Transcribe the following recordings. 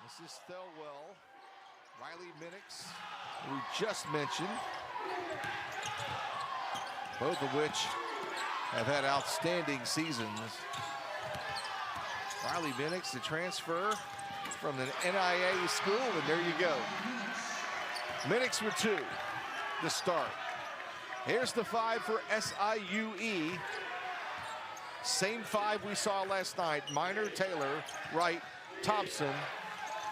This is Thelwell, Riley Minix, we just mentioned, both of which have had outstanding seasons. Riley Minix, the transfer from an NIA school, and there you go. Minix with 2 to start. Here's the 5 for SIU-E. Same 5 we saw last night. Minor, Taylor, Wright, Thompson,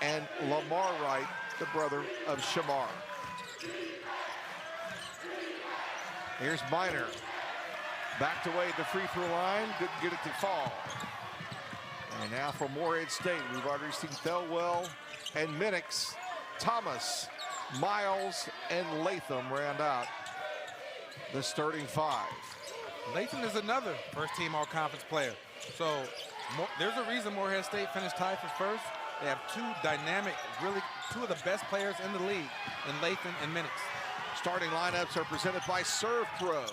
and Lamar Wright, the brother of Shamar. Here's Minor. Backed away at the free throw line. Couldn't get it to fall. And now for Morehead State, we've already seen Thelwell and Minix, Thomas, Miles, and Latham round out the starting 5. Latham is another first-team all-conference player. So there's a reason Morehead State finished tied for first. They have 2 dynamic, really 2 of the best players in the league in Latham and Minix. Starting lineups are presented by Serve Pro,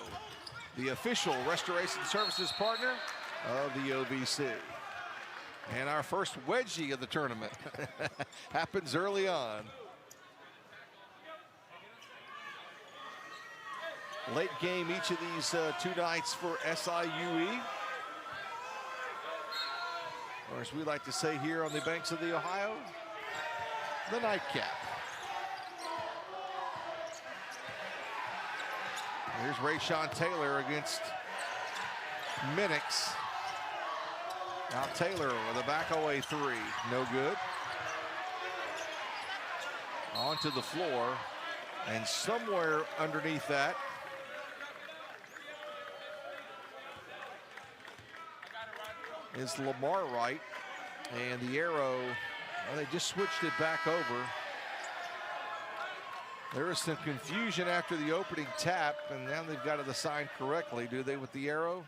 the official restoration services partner of the OVC. And our first wedgie of the tournament happens early on. Late game each of these 2 nights for SIU-E. Or as we like to say here on the banks of the Ohio, the nightcap. Here's Rayshawn Taylor against Minix. Now Taylor with a back-away 3, no good. Onto the floor, and somewhere underneath that is Lamar Wright, and the arrow, well, they just switched it back over. There was some confusion after the opening tap, and now they've got it assigned correctly. Do they with the arrow?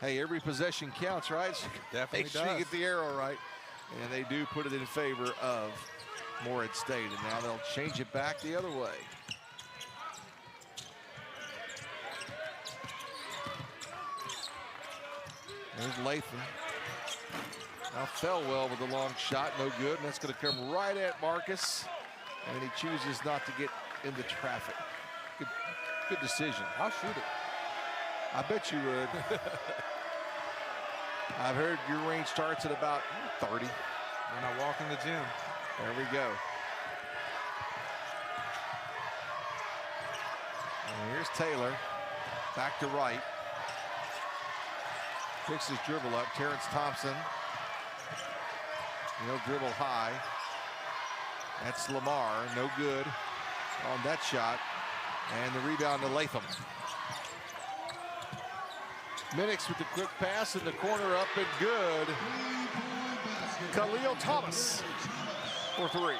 Hey, every possession counts, right? So Definitely make sure you get the arrow right. And they do put it in favor of Morehead State, and now they'll change it back the other way. There's Latham. Now Thelwell with a long shot, no good, and that's going to come right at Marcus, and he chooses not to get into traffic. Good decision. I'll shoot it. I bet you would. I've heard your range starts at about 30. When I walk in the gym. There we go. And here's Taylor, back to Wright. Picks his dribble up. Terrence Thompson. He'll dribble high. That's Lamar. No good on that shot. And the rebound to Latham. Minix with the quick pass in the corner, up and good. Khalil Thomas for 3.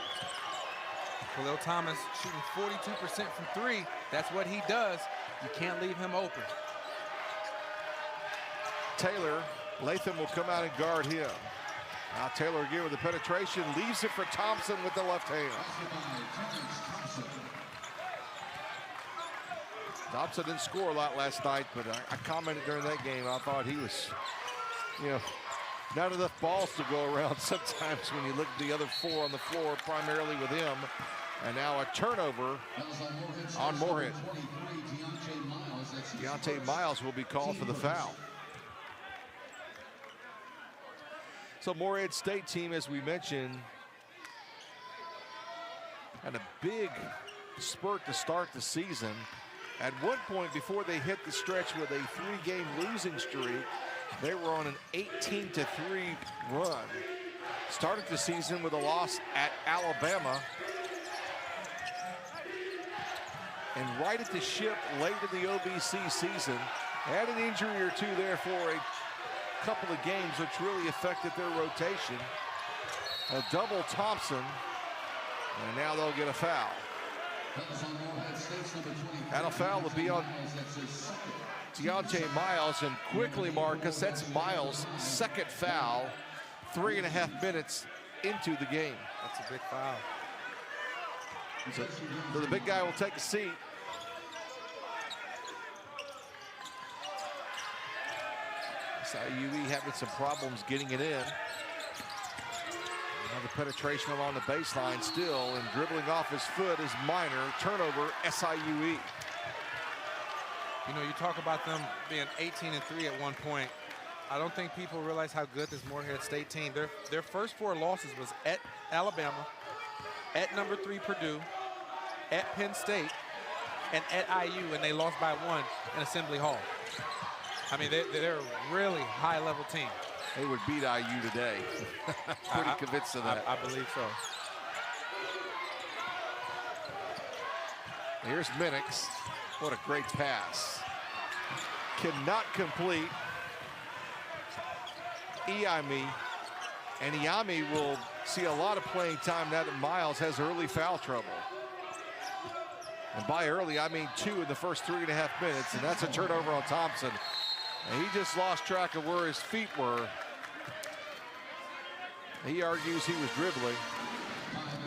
Khalil Thomas shooting 42% from 3. That's what he does. You can't leave him open. Taylor, Latham will come out and guard him. Now Taylor again with the penetration, leaves it for Thompson with the left hand. Thompson didn't score a lot last night, but I commented during that game, I thought he was, not enough balls to go around sometimes when you look at the other 4 on the floor, primarily with him. And now a turnover on Morehead. Deontay Miles will be called for the foul. So Morehead State team, as we mentioned, had a big spurt to start the season. At one point before they hit the stretch with a 3-game losing streak, they were on an 18-3 run. Started the season with a loss at Alabama. And right at the ship late in the OVC season, had an injury or 2 there for a couple of games, which really affected their rotation. A double Thompson, and now they'll get a foul. And a foul will be on Deontay Miles, and quickly, Marcus, that's Miles' 2nd foul, 3.5 minutes into the game. That's a big foul. So the big guy will take a seat. SIU-E having some problems getting it in. The penetration along the baseline still, and dribbling off his foot is Minor. Turnover, SIU-E. You know, you talk about them being 18-3 at one point. I don't think people realize how good this Morehead State team. Their first 4 losses was at Alabama, at #3 Purdue, at Penn State, and at IU, and they lost by 1 in Assembly Hall. I mean, they're a really high-level team. They would beat IU today. Pretty convinced of that. I believe so. Here's Minix. What a great pass. Cannot complete. Iami. And Iami will see a lot of playing time now that Miles has early foul trouble. And by early, I mean 2 in the first 3.5 minutes, and that's a turnover on Thompson. And he just lost track of where his feet were. He argues he was dribbling.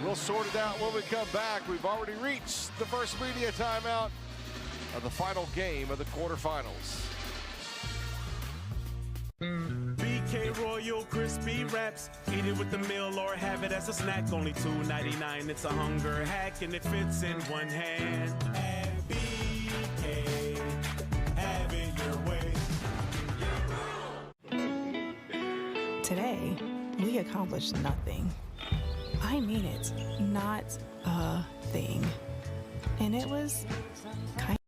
We'll sort it out when we come back. We've already reached the first media timeout of the final game of the quarterfinals. BK Royal Crispy Wraps. Eat it with the meal or have it as a snack. Only $2.99. It's a hunger hack and it fits in one hand. And BK, have it your way. Today, we accomplished nothing. I mean it, not a thing. And it was kind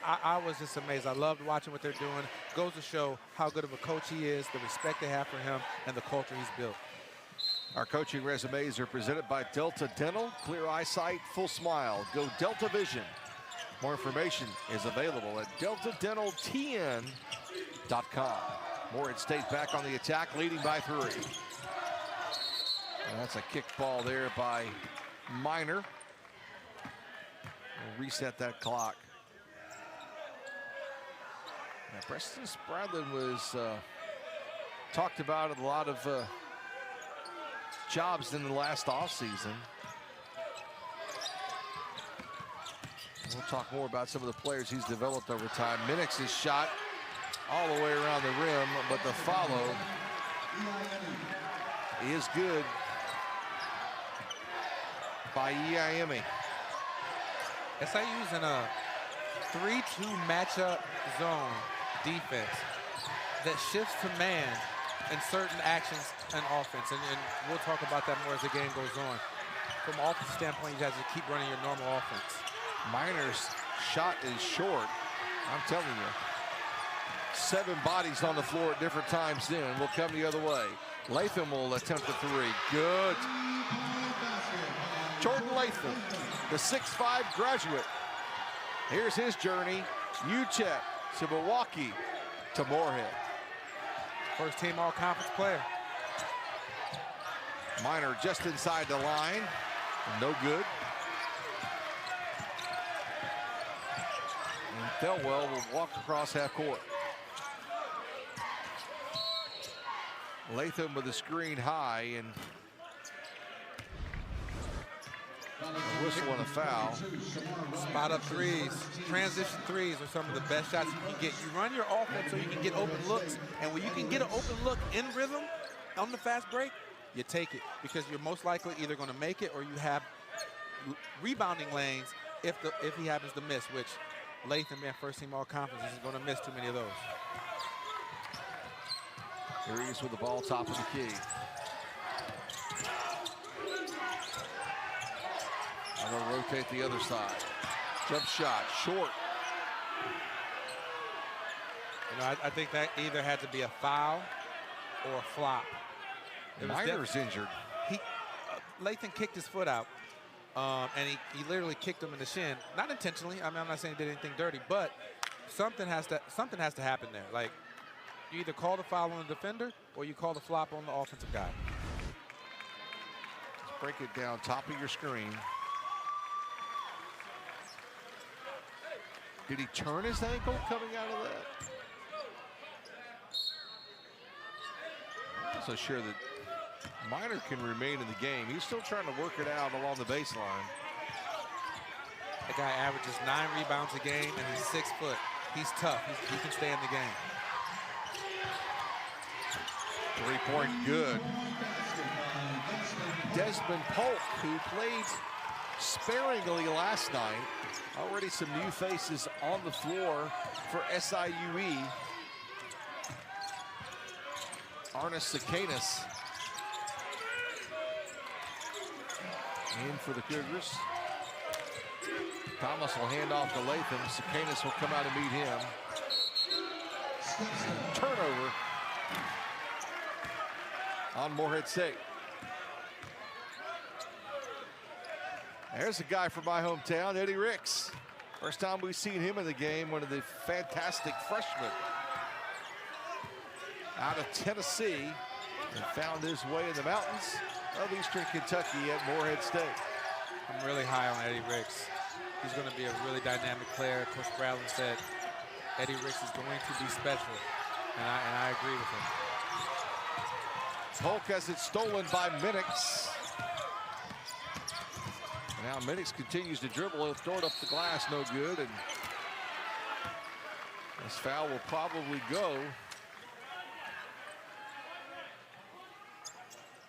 I was just amazed. I loved watching what they're doing. Goes to show how good of a coach he is, the respect they have for him, and the culture he's built. Our coaching resumes are presented by Delta Dental. Clear eyesight, full smile. Go Delta Vision. More information is available at deltadentaltn.com. Morehead State back on the attack, leading by 3. And that's a kick ball there by Minor. We'll reset that clock. Now, Preston Spradlin was talked about at a lot of jobs in the last offseason. We'll talk more about some of the players he's developed over time. Minix's shot all the way around the rim, but the follow is good by Iami. SIU's in a 3-2 matchup zone defense that shifts to man in certain actions and offense. And we'll talk about that more as the game goes on. From an offensive standpoint, you guys just keep running your normal offense. Minor's shot is short. I'm telling you. 7 bodies on the floor at different times then. Will come the other way. Latham will attempt the 3. Good. Jordan Latham, the 6'5" graduate. Here's his journey, UTEP to Milwaukee to Morehead. First team all-conference player. Minor just inside the line, no good. And Thelwell will walk across half court. Latham with the screen high and a whistle and a foul. Spot up threes, transition threes are some of the best shots you can get. You run your offense so you can get open looks, and when you can get an open look in rhythm on the fast break, you take it because you're most likely either going to make it or you have rebounding lanes if he happens to miss, which Latham, man, first team all conference, is going to miss too many of those. Here he is with the ball top of the key. I'm going to rotate the other side. Jump shot, short. You know, I think that either had to be a foul or a flop. Minor's injured. Latham kicked his foot out, and he literally kicked him in the shin. Not intentionally. I mean, I'm not saying he did anything dirty, but something has to happen there. Like, you either call the foul on the defender or you call the flop on the offensive guy. Let's break it down, top of your screen. Did he turn his ankle coming out of that? I'm not so sure that Minor can remain in the game. He's still trying to work it out along the baseline. The guy averages 9 rebounds a game, and he's 6 foot. He's tough. He can stay in the game. 3-point good. Desmond Polk, who played sparingly last night. Already some new faces on the floor for SIU-E. Arnis Sakanis in for the Cougars. Thomas will hand off to Latham. Sakanis will come out and meet him. Turnover on Morehead State. There's a guy from my hometown, Eddie Ricks. First time we've seen him in the game, one of the fantastic freshmen out of Tennessee, and found his way in the mountains of Eastern Kentucky at Morehead State. I'm really high on Eddie Ricks. He's going to be a really dynamic player. Coach Bradley said Eddie Ricks is going to be special, and I agree with him. Polk has it stolen by Minix. Now Minix continues to dribble. He'll throw it up the glass, no good. And this foul will probably go.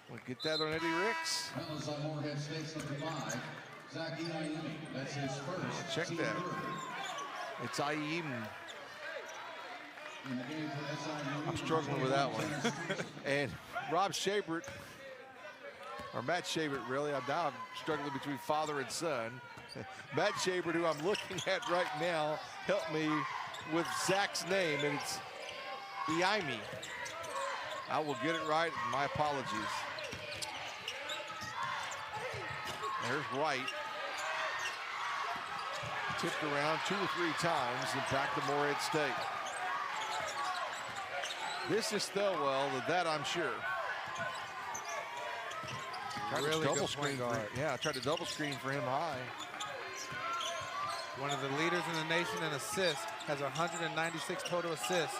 We'll get that on Eddie Ricks. Fellas on Morehead State's number 5, Zach Iemi. That's his first. Check that. It's Iemi. In the game for SIU. I'm struggling with that one. And Rob Shabert, or Matt Shabert, really. I'm struggling between father and son. Matt Shabert, who I'm looking at right now, helped me with Zach's name, and it's Iemi. I will get it right. My apologies. There's Wright. Tipped around 2 or 3 times and back to Morehead State. This is Thelwell, that I'm sure. Really double good screen point guard. Yeah, I tried to double screen for him high. One of the leaders in the nation in assists, has 196 total assists.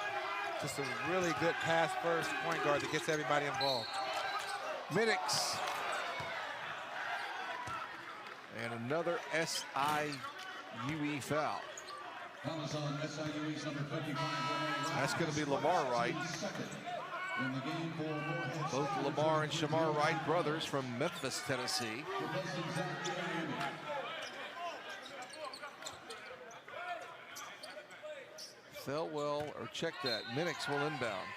Just a really good pass first point guard that gets everybody involved. Minix. And another SIU-E foul. Fellas on SIU-E's number 55. That's going to be Lamar Wright. In the game for Morehead Both State, Lamar and Shamar Wright brothers from Memphis, Tennessee. replacing Zach Iemi. Thelwell, or check that. Minix will inbound.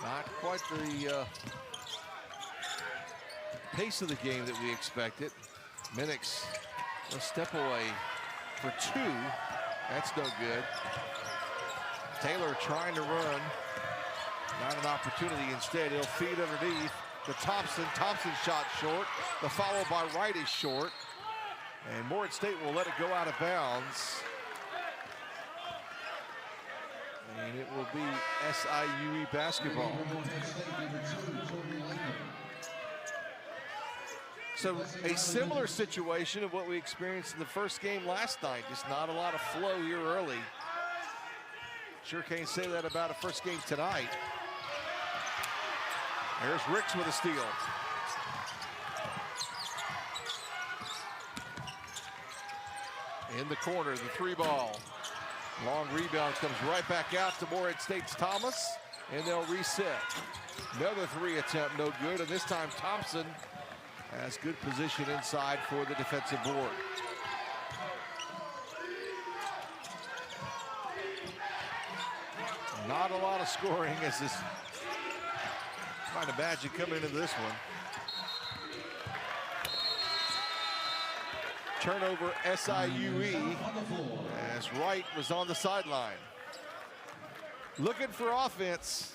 Not quite the pace of the game that we expected. Minix a step away for 2. That's no good. Taylor trying to run. Not an opportunity. Instead, he'll feed underneath. to Thompson. Thompson shot short. The follow by Wright is short. And Morehead State will let it go out of bounds. And it will be SIU-E basketball. So a similar situation of what we experienced in the first game last night. Just not a lot of flow here early. Sure can't say that about a first game tonight. There's Ricks with a steal. In the corner, the three ball. Long rebound comes right back out to Morehead State's Thomas, and they'll reset. Another three attempt, no good, and this time Thompson has good position inside for the defensive board. Not a lot of scoring as this, might imagine coming into this one. Turnover SIU-E as Wright was on the sideline. Looking for offense.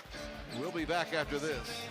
We'll be back after this.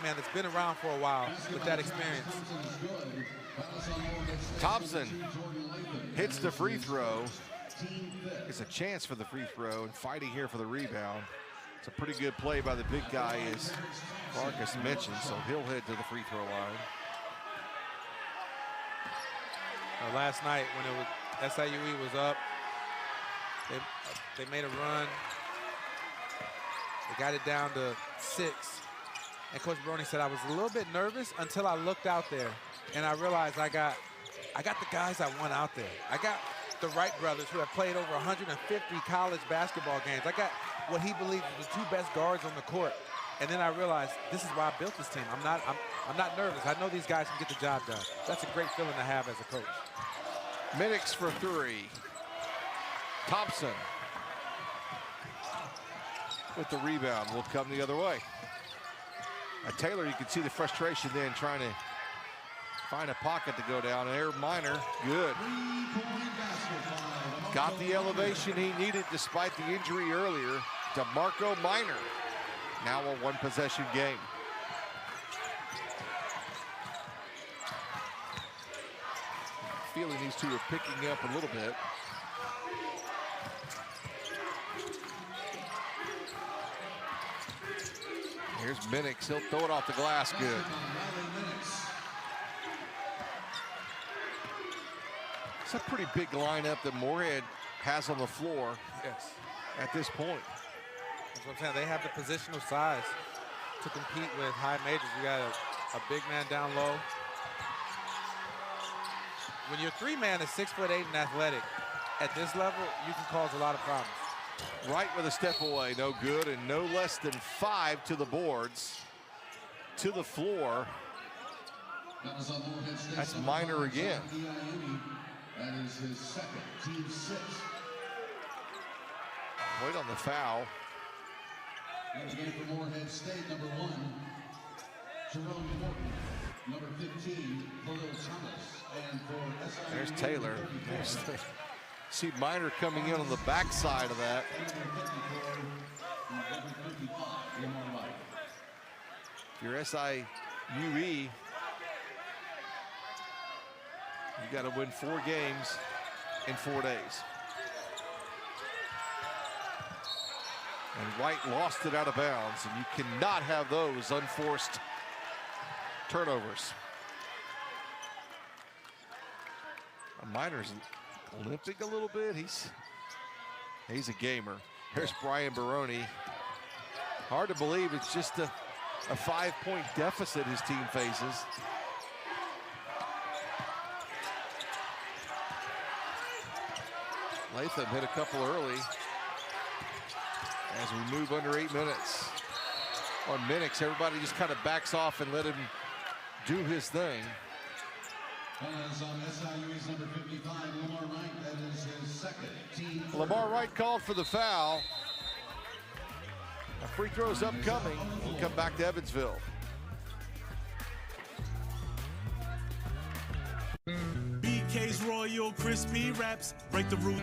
man that's been around for a while with that experience. Thompson hits the free throw. It's a chance for the free throw and fighting here for the rebound. It's a pretty good play by the big guy, as Marcus mentioned, so he'll head to the free throw line. Last night when it was SIU-E was up, they made a run. They got it down to 6. And Coach Brony said I was a little bit nervous until I looked out there and I realized I got the guys I want out there. I got the Wright brothers who have played over 150 college basketball games. I got what he believes are the 2 best guards on the court. And then I realized this is why I built this team. I'm not nervous. I know these guys can get the job done. That's a great feeling to have as a coach. Minix for 3. Thompson with the rebound will come the other way. Taylor, you can see the frustration then trying to find a pocket to go down. Air Minor, good. Got the elevation he needed despite the injury earlier. DeMarco Minor, now a 1-possession game. Feeling these two are picking up a little bit. Here's Minix, he'll throw it off the glass, good. It's a pretty big lineup that Morehead has on the floor. Yes. At this point. That's what I'm saying. They have the positional size to compete with high majors. You got a big man down low. When your 3-man is 6'8" and athletic, at this level, you can cause a lot of problems. Right with a step away, no good, and no less than 5 to the boards, to the floor. That's Minor again. That is his second, team 6. Wait on the foul. In the game for Morehead State, number 1, Jerome Morton. Number 15, Khalil Thomas. And for SIU, there's Taylor. See Minor coming in on the backside of that. If you're SIU-E, you got to win 4 games in 4 days. And White lost it out of bounds, and you cannot have those unforced turnovers. Minor's limping a little bit. He's a gamer. Here's Brian Baroni. Hard to believe it's just a 5-point deficit his team faces. Latham hit a couple early as we move under 8 minutes. On Minix, everybody just kind of backs off and let him do his thing. As on SIU's number 55, Lamar Wright, that is his second, team 4. Lamar Wright called for the foul. A free throw's upcoming. We'll come back to Evansville. BK's Royal Crispy Wraps break the rule.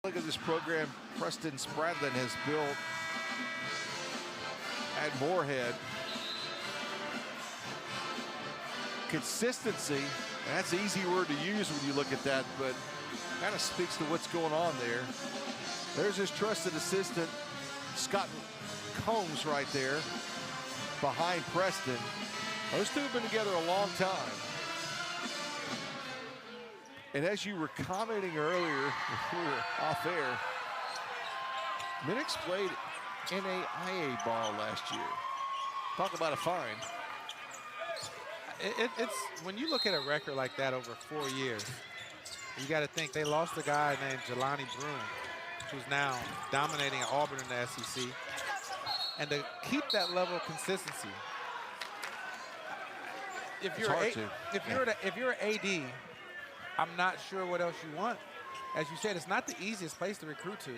Look at this program Preston Spradlin has built at Morehead. Consistency, and that's an easy word to use when you look at that, but kind of speaks to what's going on there. There's his trusted assistant, Scott Combs, right there behind Preston. Those two have been together a long time. And as you were commenting earlier, we were off air, Minix played NAIA ball last year. Talk about a find. It's when you look at a record like that over 4 years, you got to think they lost a guy named Jelani Broom, who's now dominating at Auburn in the SEC. And to keep that level of consistency, if you're an AD, I'm not sure what else you want. As you said, it's not the easiest place to recruit to.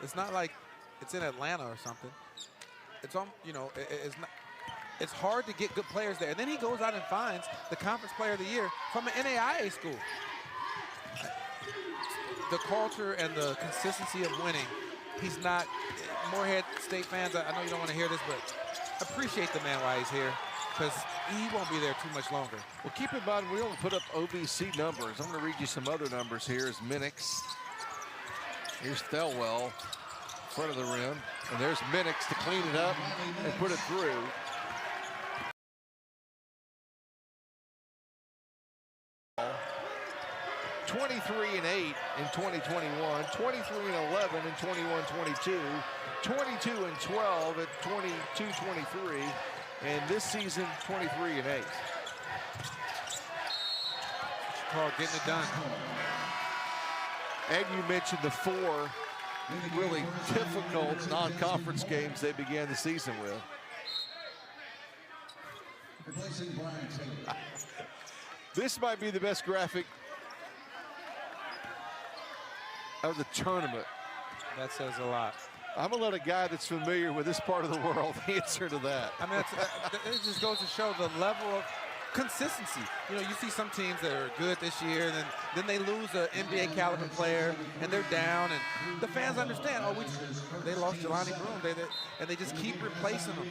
It's not like it's in Atlanta or something. It's on, you know, it's not. It's hard to get good players there. And then he goes out and finds the Conference Player of the Year from an NAIA school. The culture and the consistency of winning, he's not. Morehead State fans, I know you don't want to hear this, but appreciate the man while he's here, because he won't be there too much longer. Well, keep in mind, we only put up OVC numbers. I'm going to read you some other numbers here. Is Minix. Here's Thelwell, front of the rim. And there's Minix to clean it up and put it through. 23 and 8 in 2021, 23 and 11 in 21-22, 22 and 12 at 22-23, and this season 23 and 8. Carl getting it done. And you mentioned the 4 really difficult non-conference games they began the season with. This might be the best graphic of the tournament. That says a lot. I'm gonna let a guy that's familiar with this part of the world answer to that. I mean, it just goes to show the level of consistency. You know, you see some teams that are good this year, and then they lose an NBA caliber player, and they're down, and the fans understand. Oh, they lost Jelani Broom, and they just keep replacing them,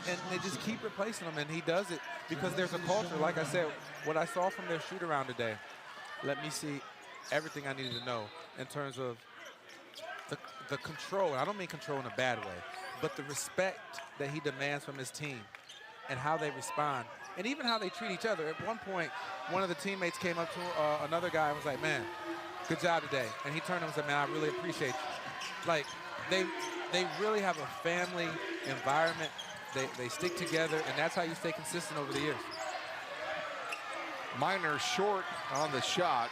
and they just keep replacing them, and he does it because there's a culture. Like I said, what I saw from their shoot around today, let me see everything I needed to know in terms of the control. I don't mean control in a bad way, but the respect that he demands from his team and how they respond, and even how they treat each other. At one point, one of the teammates came up to another guy and was like, "Man, good job today." And he turned to him and said, "Man, I really appreciate you." Like, they really have a family environment. They stick together, and that's how you stay consistent over the years. Minor short on the shot.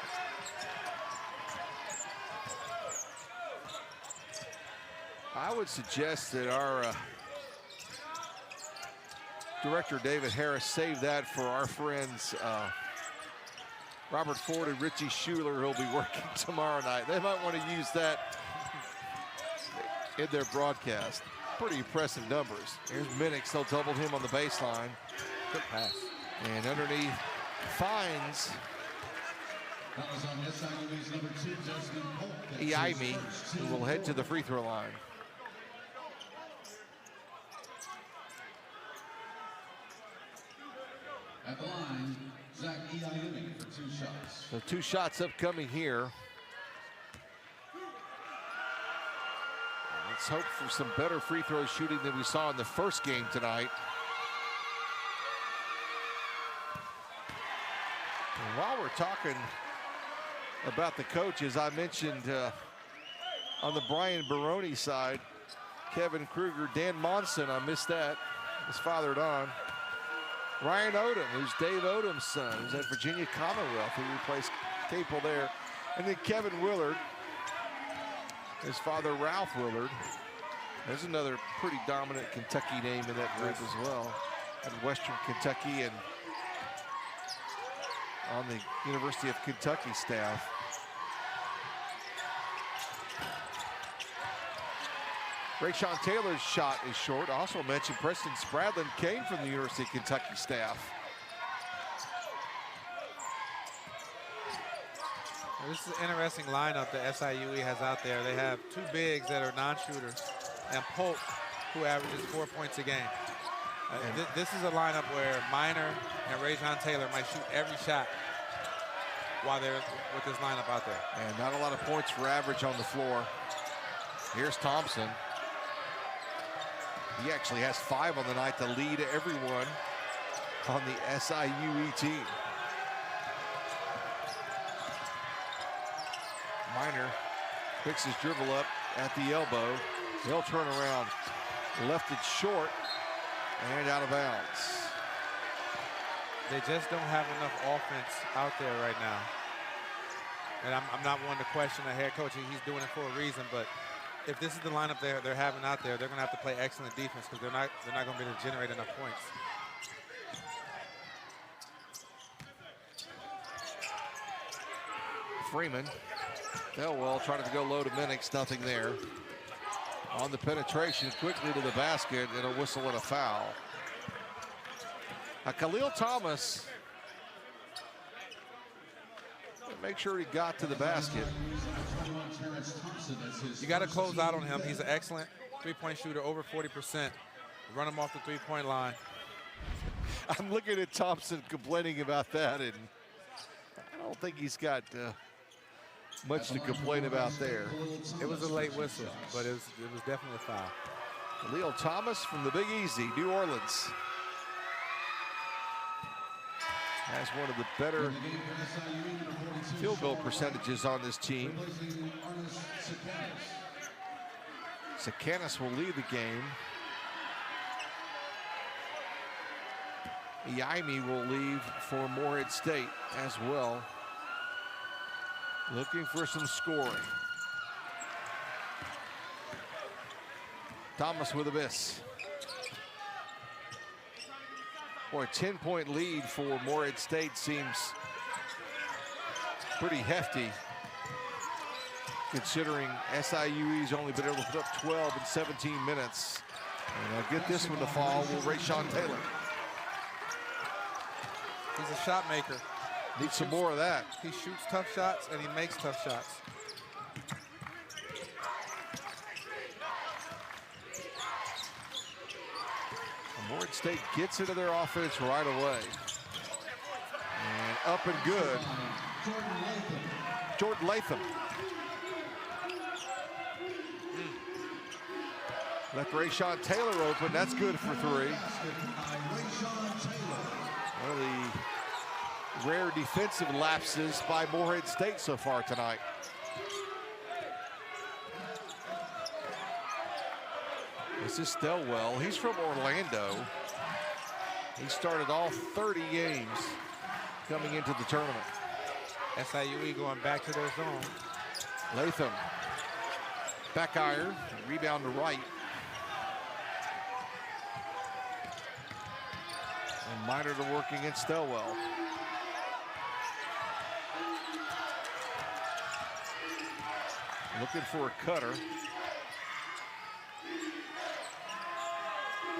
I would suggest that our director, David Harris, save that for our friends Robert Ford and Richie Schuler, who'll be working tomorrow night. They might want to use that in their broadcast. Pretty impressive numbers. Here's Minix. They'll double him on the baseline. Good pass. And underneath, finds Iame, who will head to the free throw line. At the line, Zach Iame for 2 shots. So 2 shots upcoming here. Let's hope for some better free throw shooting than we saw in the first game tonight. And while we're talking about the coaches, I mentioned on the Brian Baroni side, Kevin Kruger, Dan Monson, I missed that. His father, Don. Ryan Odom, who's Dave Odom's son, who's at Virginia Commonwealth, who replaced Capel there. And then Kevin Willard, his father, Ralph Willard. There's another pretty dominant Kentucky name in that group as well. At Western Kentucky and on the University of Kentucky staff. Rayshawn Taylor's shot is short. Also mentioned Preston Spradlin came from the University of Kentucky staff. This is an interesting lineup that SIU-E has out there. They have two bigs that are non-shooters and Polk, who averages 4 points a game. This is a lineup where Minor and Rajon Taylor might shoot every shot while they're with this lineup out there. And not a lot of points for average on the floor. Here's Thompson. He actually has 5 on the night to lead everyone on the SIU-E team. Minor picks his dribble up at the elbow. He'll turn around, left it short and out of bounds. They just don't have enough offense out there right now. And I'm not one to question the head coach. He's doing it for a reason, but if this is the lineup they're having out there, they're going to have to play excellent defense because they're not going to be able to generate enough points. Freeman. Elwell trying to go low to Minix, nothing there. On the penetration, quickly to the basket, and a whistle and a foul. Khalil Thomas, make sure he got to the basket. You got to close out on him. He's an excellent three-point shooter, over 40%. Run him off the three-point line. I'm looking at Thompson complaining about that, and I don't think he's got much to complain about there. It was a late whistle, but it was definitely a foul. Khalil Thomas from the Big Easy, New Orleans. Has one of the better field goal percentages on this team. Sakanis will lead the game. Iame will leave for Morehead State as well. Looking for some scoring. Thomas with a miss. Boy, a 10-point lead for Morehead State seems pretty hefty, considering SIU-E's only been able to put up 12 in 17 minutes. And I'll get this one to fall with Rajon Taylor. He's a shot maker. Need some more of that. He shoots tough shots and he makes tough shots. Morehead State gets into their offense right away. And up and good. Jordan Latham. Left Rajon Taylor open. That's good for 3. One of the rare defensive lapses by Morehead State so far tonight. This is Stelwell. He's from Orlando. He started all 30 games coming into the tournament. SIU-E going back to their zone. Latham. Back iron. Rebound to right. And Minor to work against Stelwell. Looking for a cutter.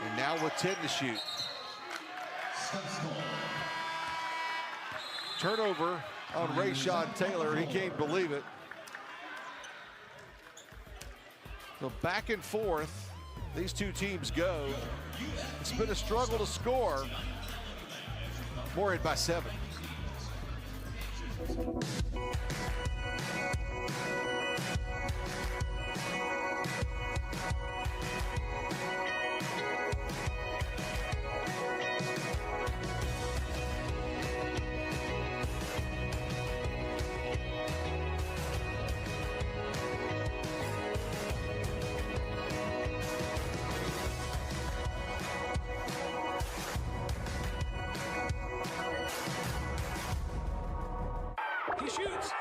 And now with 10 to shoot. Turnover on Rajon Taylor. He can't believe it. So back and forth, these two teams go. It's been a struggle to score. Morehead by 7. He shoots.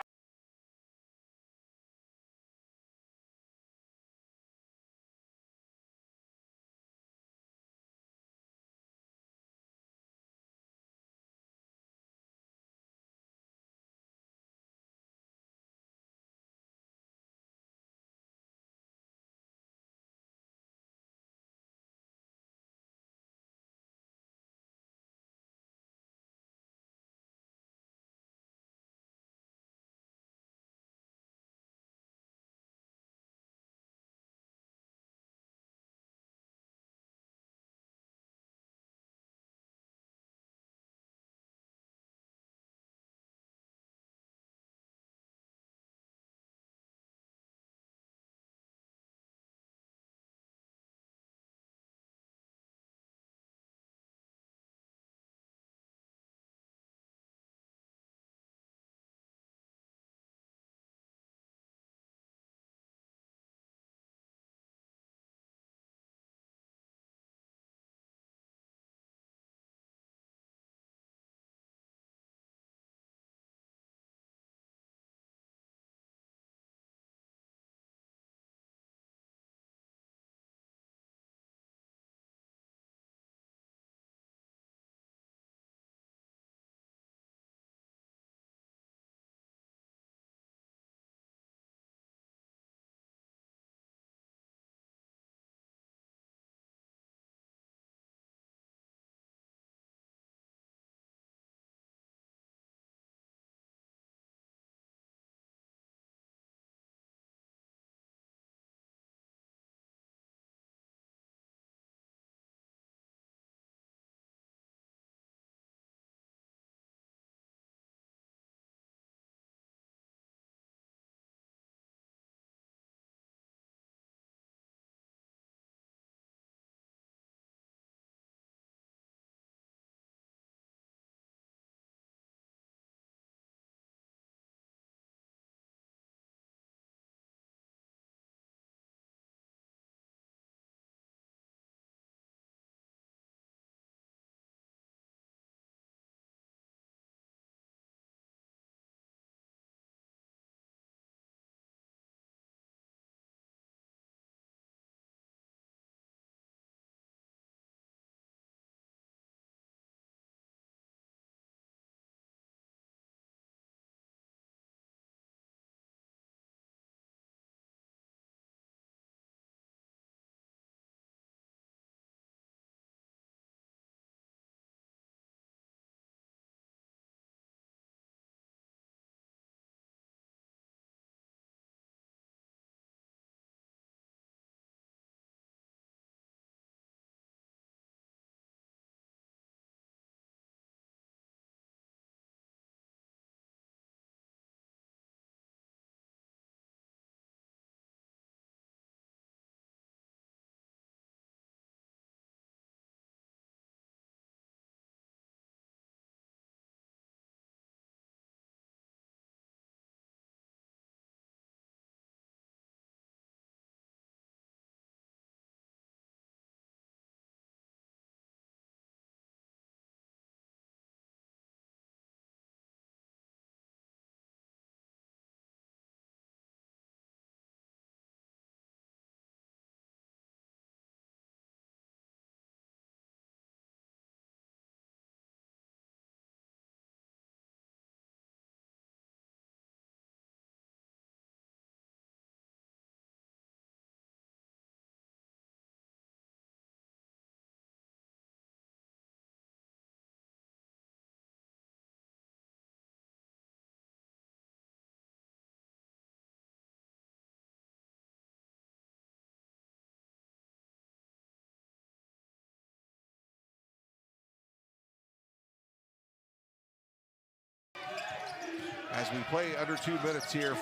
As we play under 2 minutes here,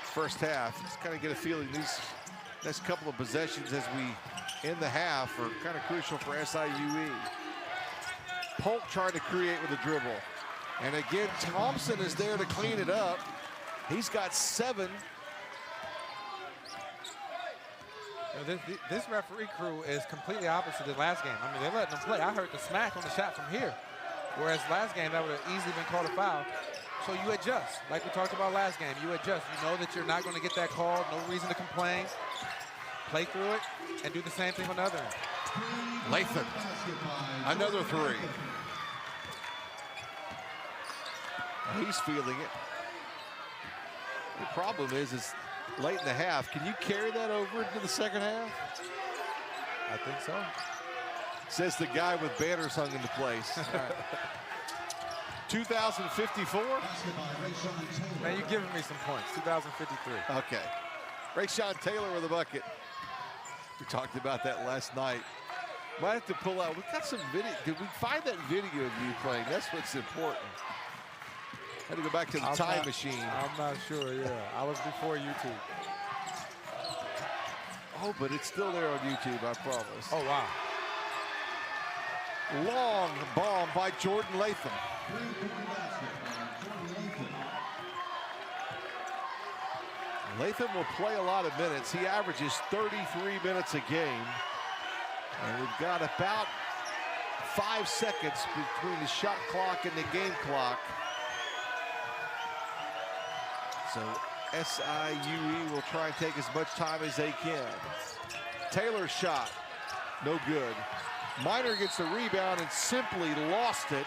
first half, just kind of get a feeling these next couple of possessions as we end the half are kind of crucial for SIU-E. Polk trying to create with a dribble. And again, Thompson is there to clean it up. He's got 7. This referee crew is completely opposite of the last game. I mean, they're letting them play. I heard the smack on the shot from here. Whereas last game, that would have easily been called a foul. So you adjust, like we talked about last game. You adjust. You know that you're not going to get that call. No reason to complain. Play through it and do the same thing on the other end. Latham, another 3. He's feeling it. The problem is late in the half. Can you carry that over into the second half? I think so. Says the guy with banners hung into place. All right. 2054. Man, you're giving me some points. 2053. Okay. Rayshawn Taylor with a bucket. We talked about that last night. Might have to pull out. We've got some video. Did we find that video of you playing? That's what's important. Had to go back to the time machine. I'm not sure, yeah. I was before YouTube. Oh, but it's still there on YouTube, I promise. Oh, wow. Long bomb by Jordan Latham. Latham will play a lot of minutes. He averages 33 minutes a game. And we've got about 5 seconds between the shot clock and the game clock. So SIU-E will try and take as much time as they can. Taylor's shot, no good. Minor gets the rebound and simply lost it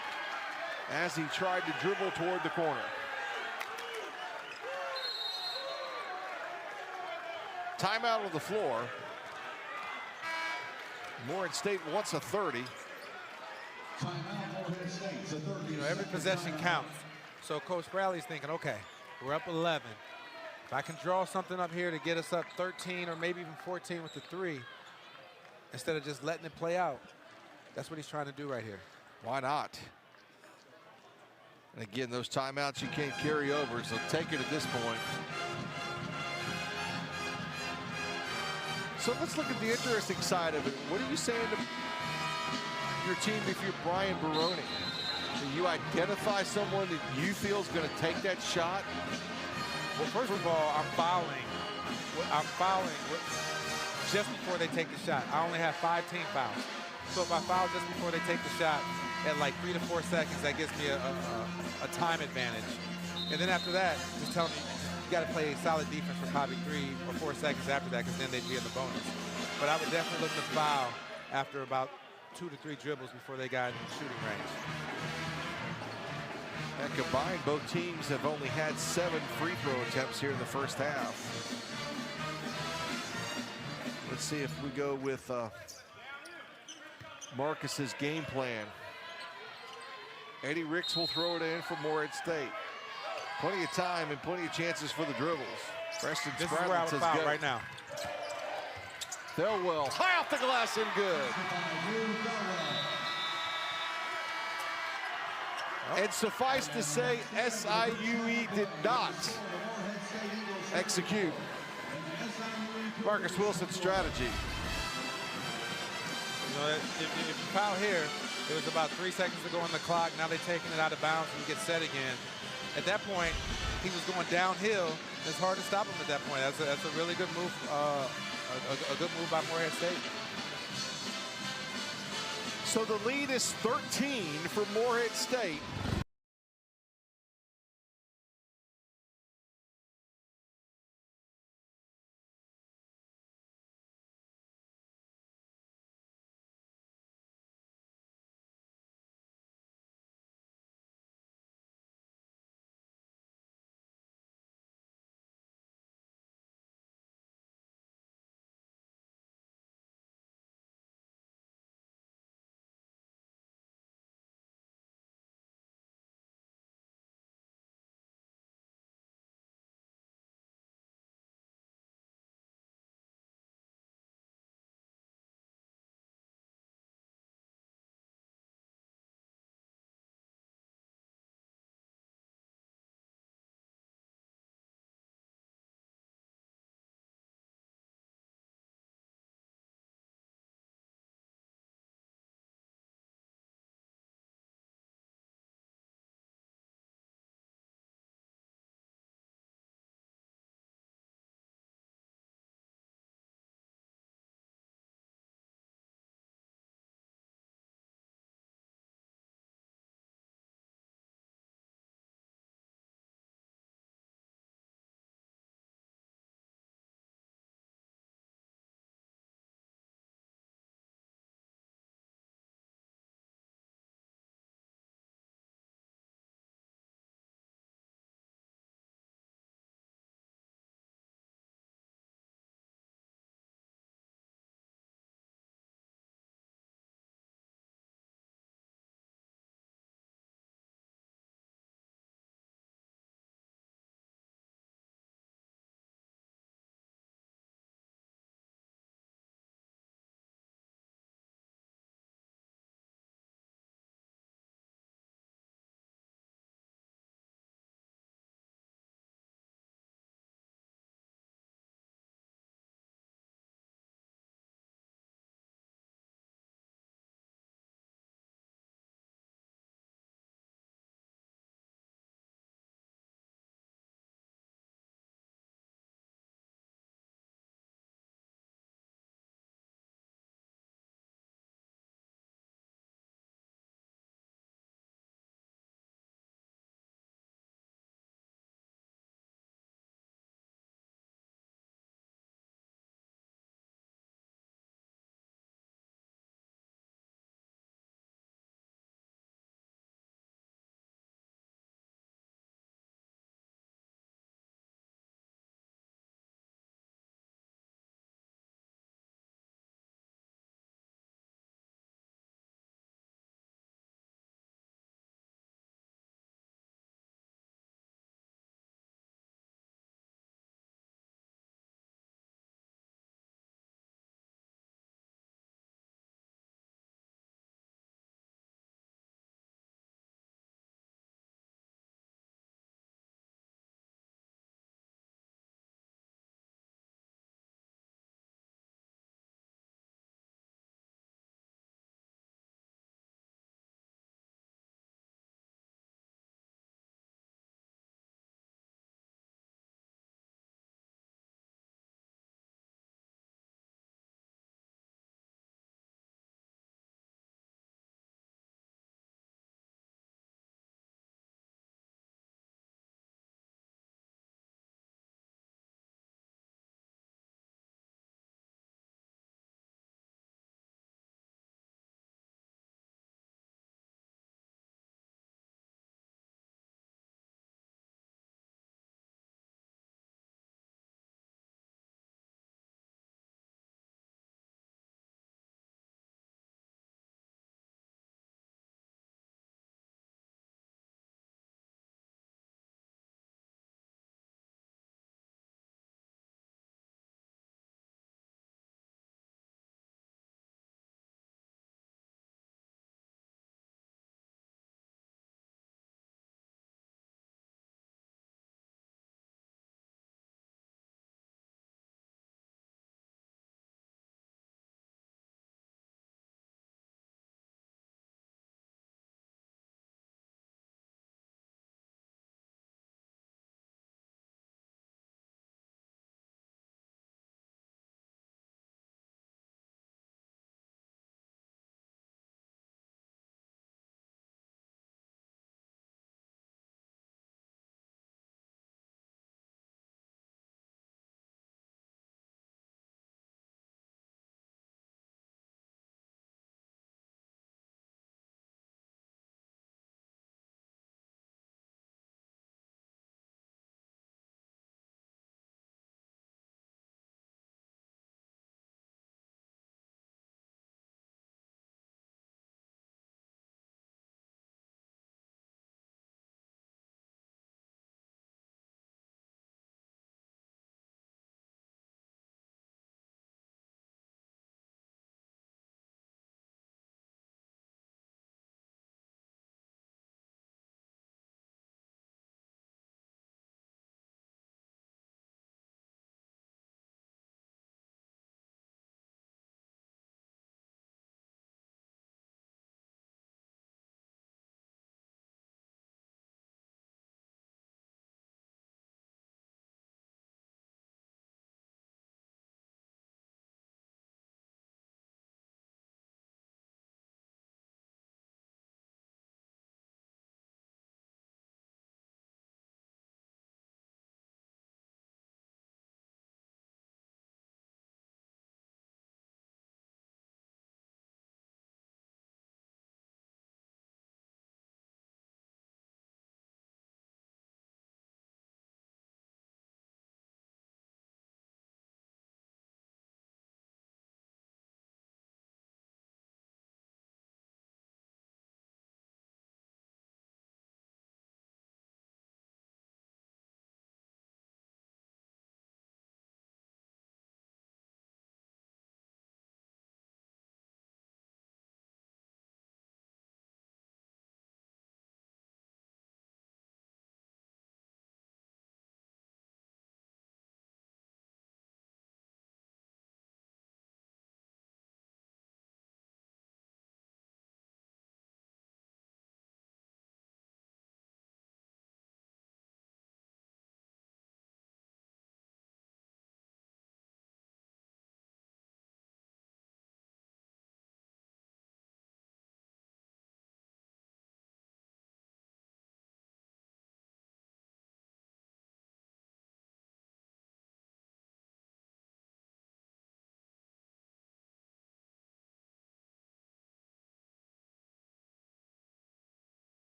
as he tried to dribble toward the corner. Timeout on the floor. Morehead State wants a 30. You know, every possession counts. So Coach Bradley's thinking, okay, we're up 11. If I can draw something up here to get us up 13 or maybe even 14 with the 3, instead of just letting it play out, that's what he's trying to do right here. Why not? And again, those timeouts you can't carry over, so take it at this point. So let's look at the interesting side of it. What are you saying to your team if you're Brian Baroni? Do you identify someone that you feel is going to take that shot? Well, first of all, I'm fouling just before they take the shot. I only have 5 team fouls. So if I foul just before they take the shot at like 3 to 4 seconds, that gives me a time advantage. And then after that, just tell me you got to play a solid defense for probably 3 or 4 seconds after that, because then they'd be in the bonus. But I would definitely look to foul after about 2 to 3 dribbles before they got in shooting range. And combined, both teams have only had 7 free throw attempts here in the first half. Let's see if we go with Marcus's game plan. Eddie Ricks will throw it in for Morehead State. Plenty of time and plenty of chances for the dribbles. Preston This is where I would foul right now. Thelwell, high off the glass and good. And suffice to say, SIU-E did not execute Marcus Wilson's strategy. You know, if you foul here, it was about 3 seconds to go on the clock. Now they're taking it out of bounds and you get set again. At that point, he was going downhill. It's hard to stop him at that point. That's a really good move, a good move by Morehead State. So the lead is 13 for Morehead State.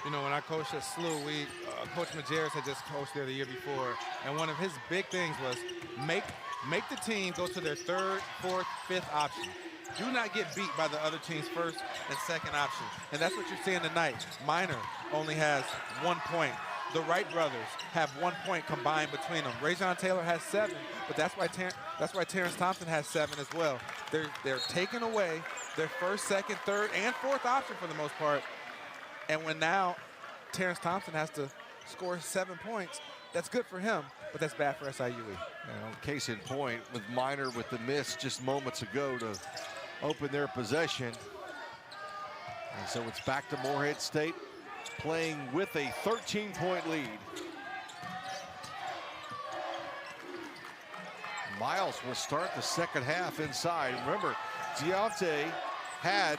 You know, when I coached at SIU, Coach Majerus had just coached there the year before, and one of his big things was make the team go to their third, fourth, fifth option. Do not get beat by the other team's first and second option. And that's what you're seeing tonight. Minor only has 1 point. The Wright brothers have 1 point combined between them. Rajon Taylor has 7, but that's why Terrence Thompson has 7 as well. They're taking away their first, second, third, and fourth option for the most part. And when now Terrence Thompson has to score 7 points, that's good for him, but that's bad for SIU-E. Case in point, with Minor with the miss just moments ago to open their possession. And so it's back to Morehead State playing with a 13-point lead. Miles will start the second half inside. Remember, Deontay had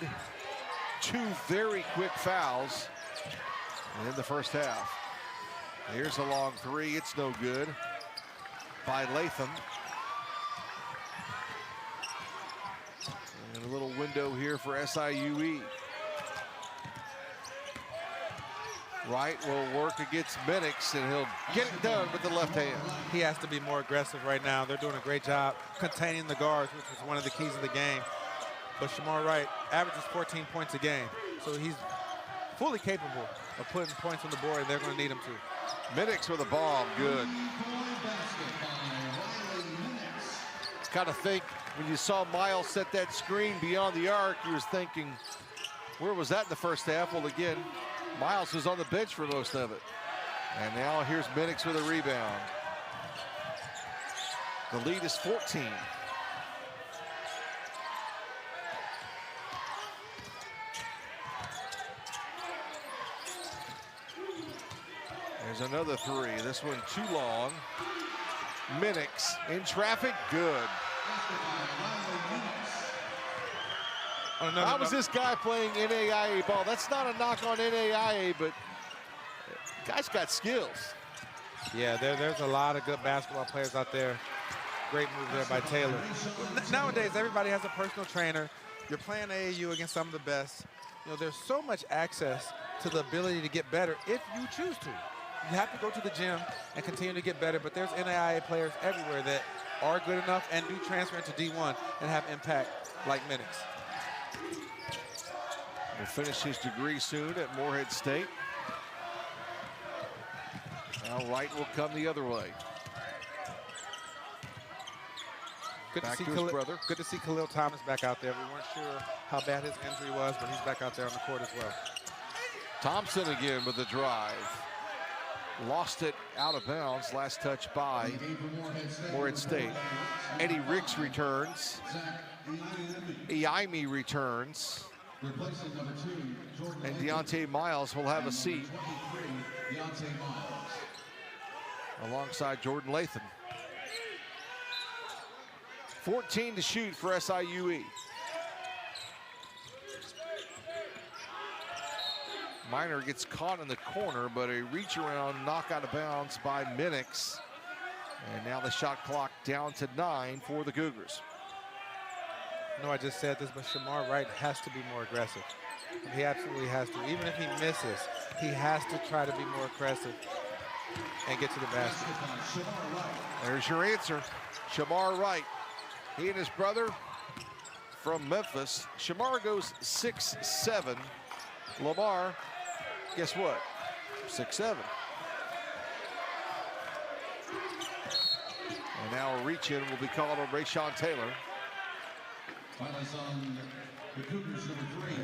2 very quick fouls in the first half. Here's a long 3, it's no good by Latham. And a little window here for SIU-E. Wright will work against Minix, and he'll get it done with the left hand. He has to be more aggressive right now. They're doing a great job containing the guards, which was one of the keys of the game. But Shamar Wright averages 14 points a game, so he's fully capable of putting points on the board, and they're going to need him to. Minix with a bomb, good. Kind of think when you saw Miles set that screen beyond the arc, you was thinking, where was that in the first half? Well, again, Miles was on the bench for most of it. And now here's Minix with a rebound. The lead is 14. There's another 3. This one too long. Minix in traffic, good. How was this guy playing NAIA ball? That's not a knock on NAIA, but guy's got skills. Yeah, there's a lot of good basketball players out there. Great move there by Taylor. Nowadays, everybody has a personal trainer. You're playing AAU against some of the best. You know, there's so much access to the ability to get better if you choose to. You have to go to the gym and continue to get better, but there's NAIA players everywhere that are good enough and do transfer into D1 and have impact like Minix. Will finish his degree soon at Morehead State. Now Wright will come the other way. Good back to see to his brother. Good to see Khalil Thomas back out there. We weren't sure how bad his injury was, but he's back out there on the court as well. Thompson again with the drive. Lost it out of bounds. Last touch by Morehead State. Eddie Ricks returns. Iame returns. And Deontay Miles will have a seat alongside Jordan Latham. 14 to shoot for SIU-E. Minor gets caught in the corner, but a reach around knock out of bounds by Minix. And now the shot clock down to 9 for the Cougars. I know I just said this, but Shamar Wright has to be more aggressive. He absolutely has to. Even if he misses, he has to try to be more aggressive and get to the basket. There's your answer. Shamar Wright. He and his brother from Memphis. Shamar goes 6'7". Lamar, guess what? 6'7". And now a reach-in will be called on Rajon Taylor. And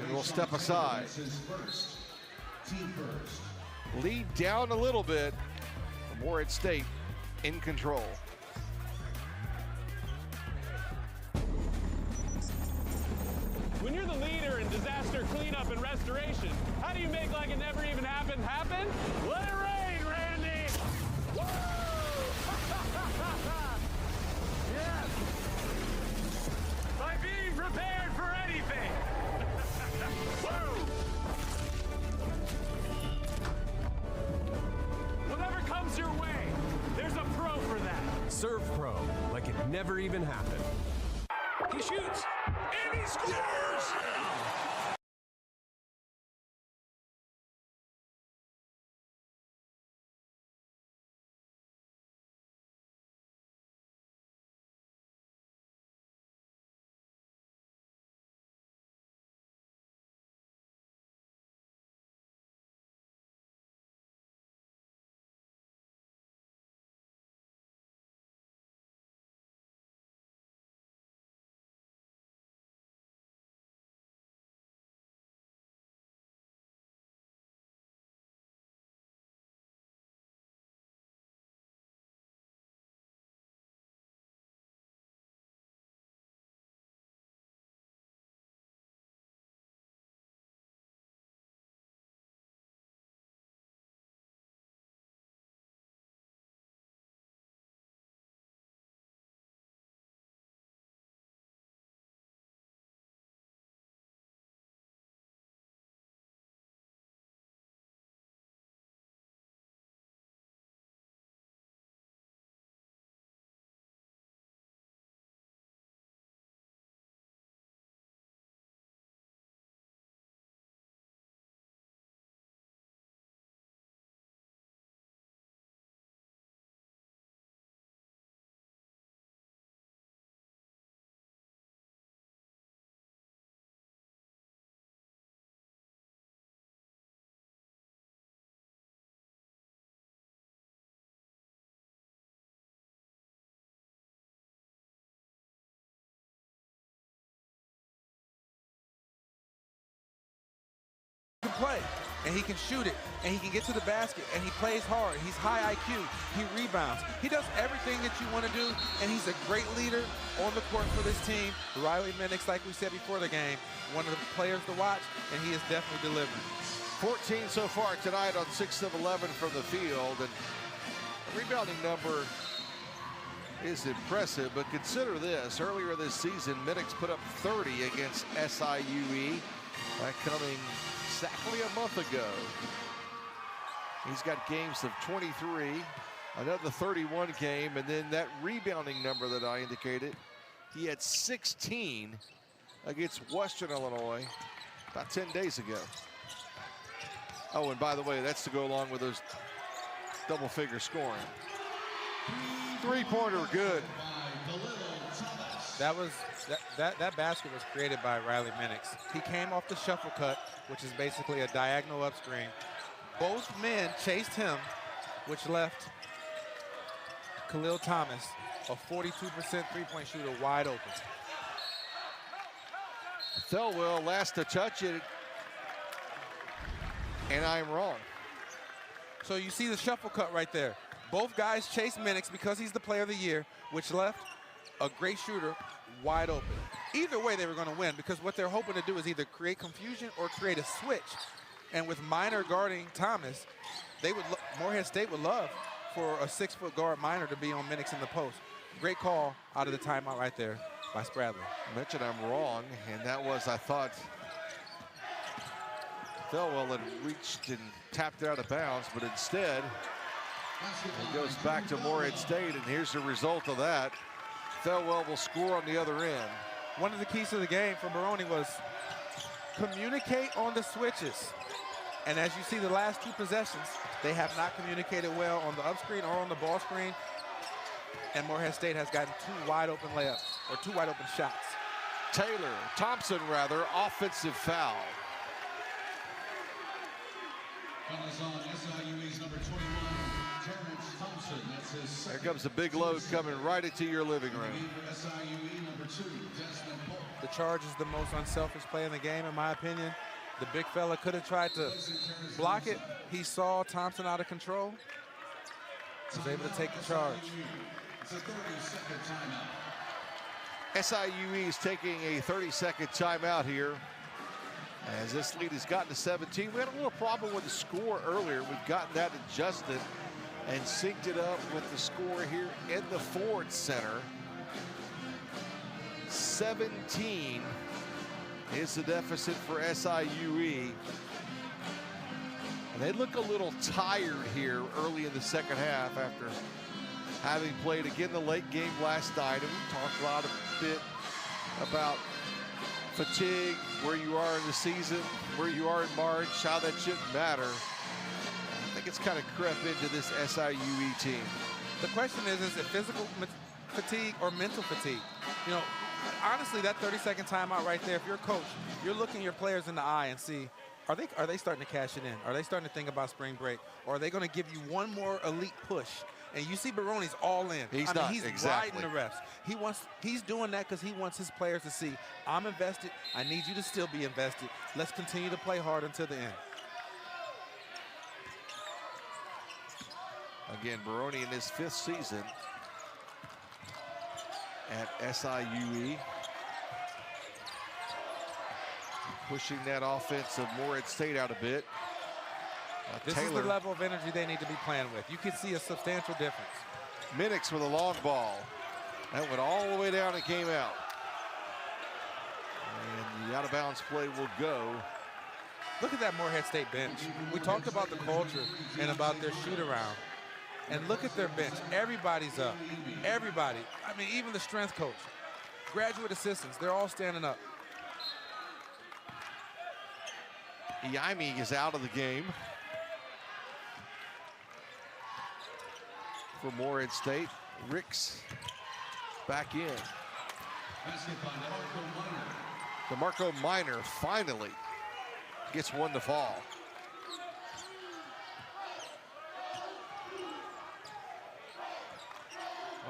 we'll step aside. Lead down a little bit. Morehead State in control. When you're the leader in disaster cleanup and restoration, how do you make like it never even happened happen? Let it rain, Randy! Woo! Yes! By being prepared for anything! Woo! Whatever comes your way, there's a pro for that. Serve pro, like it never even happened. He shoots, and he scores! can play, and he can shoot it, and he can get to the basket, and he plays hard. He's high IQ. He rebounds. He does everything that you want to do, and he's a great leader on the court for this team. Riley Minix, like we said before the game, one of the players to watch, and he is definitely delivering. 14 so far tonight on 6 of 11 from the field, and the rebounding number is impressive, but consider this. Earlier this season, Minix put up 30 against SIU-E, that coming exactly a month ago. He's got games of 23, another 31 game, and then that rebounding number that I indicated, he had 16 against Western Illinois about 10 days ago. Oh, and by the way, that's to go along with those double-figure scoring. Three-pointer good. That basket was created by Riley Minix. He came off the shuffle cut, which is basically a diagonal up screen. Both men chased him, which left Khalil Thomas, a 42% three-point shooter, wide open. Thelwell last to touch it, and I'm wrong. So you see the shuffle cut right there. Both guys chased Minix because he's the player of the year, which left a great shooter wide open. Either way, they were going to win because what they're hoping to do is either create confusion or create a switch. And with Minor guarding Thomas, Morehead State would love for a 6-foot guard Minor to be on Minix in the post. Great call out of the timeout right there by Spradley. I mentioned I'm wrong, and that was, I thought, Thelwell had reached and tapped it out of bounds, but instead, it goes back to Morehead State, and here's the result of that. Thelwell will score on the other end. One of the keys to the game for Baroni was communicate on the switches. And as you see the last 2 possessions, they have not communicated well on the up screen or on the ball screen. And Morehead State has gotten 2 wide open layups, or 2 wide open shots. Thompson, offensive foul. There comes a big load coming right into your living room. The charge is the most unselfish play in the game, in my opinion. The big fella could have tried to block it. He saw Thompson out of control. Was able to take the charge. SIU-E is taking a 30-second timeout here, as this lead has gotten to 17. We had a little problem with the score earlier. We've gotten that adjusted and synced it up with the score here in the Ford Center. 17 is the deficit for SIU-E. And they look a little tired here early in the second half after having played again the late game last night. And we talked a bit about fatigue, where you are in the season, where you are in March, how that shouldn't matter. I think it's kind of crept into this SIU-E team. The question is it physical fatigue or mental fatigue? You know, honestly, that 30-second timeout right there, if you're a coach, you're looking your players in the eye and see, are they starting to cash it in? Are they starting to think about spring break? Or are they going to give you one more elite push? And you see Baroni's all in. He's riding the refs. He's doing that because he wants his players to see, I'm invested. I need you to still be invested. Let's continue to play hard until the end. Again, Baroni in his 5th season at SIU-E. Pushing that offense of Morehead State out a bit. This is the level of energy they need to be playing with. You can see a substantial difference. Minix with a long ball. That went all the way down and came out. And the out-of-bounds play will go. Look at that Morehead State bench. We talked about the culture and about their shoot-around. And look at their bench. Everybody's up. Everybody. I mean, even the strength coach. Graduate assistants, they're all standing up. Yaime is out of the game for Morehead State. Ricks back in. DeMarco Minor finally gets one to fall.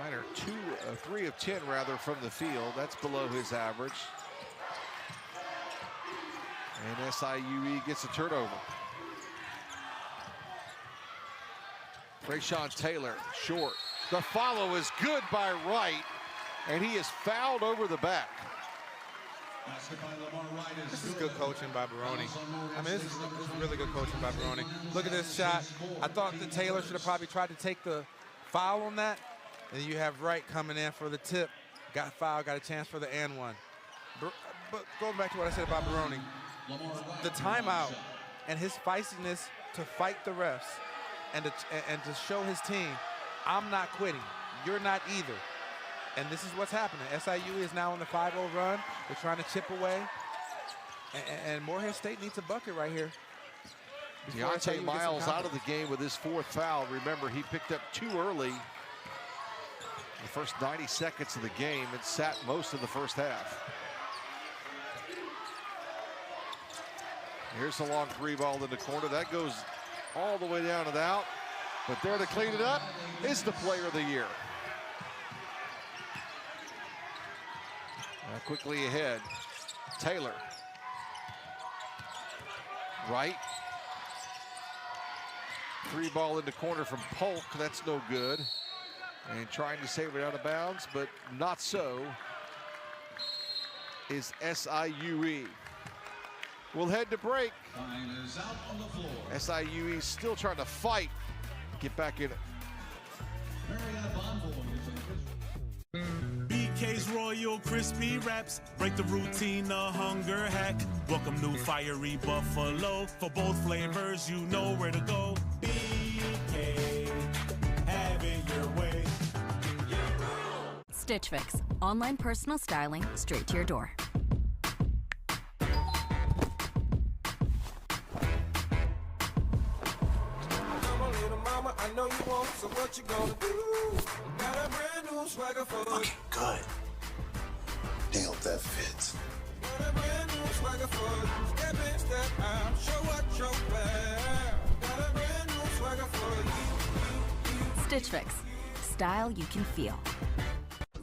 Minor 3 of 10 rather from the field. That's below his average. And SIU-E gets a turnover. Trayshawn Taylor, short. The follow is good by Wright, and he is fouled over the back. This is good coaching by Baroni. I mean, this is really good coaching by Baroni. Look at this shot. I thought that Taylor should have probably tried to take the foul on that. And you have Wright coming in for the tip. Got fouled, got a chance for the and one. But going back to what I said about Baroni, the timeout and his feistiness to fight the refs and to show his team, I'm not quitting. You're not either. And this is what's happening. SIU is now on the 5-0 run. They're trying to chip away. And Morehead State needs a bucket right here. Deontay Miles out of the game with his 4th foul. Remember, he picked up 2 early in the first 90 seconds of the game and sat most of the first half. Here's the long 3 ball in the corner. That goes all the way down and out. But there to clean it up is the player of the year. Now quickly ahead, Taylor. Wright. 3 ball in the corner from Polk. That's no good. And trying to save it out of bounds, but not so is SIU-E. We'll head to break. SIU-E still trying to fight, get back in it. BK's Royal Crispy Wraps, break the routine, the hunger hack. Welcome new fiery buffalo. For both flavors, you know where to go. BK, have it your way. Stitch Fix, online personal styling straight to your door. I know you want, so what you gonna do? Got a brand new swagger for you. Okay, good. Nailed that fit. Got a brand new swagger for you. Step in, step out, show what you're about. Got a brand new swagger for you. Stitch Fix, style you can feel.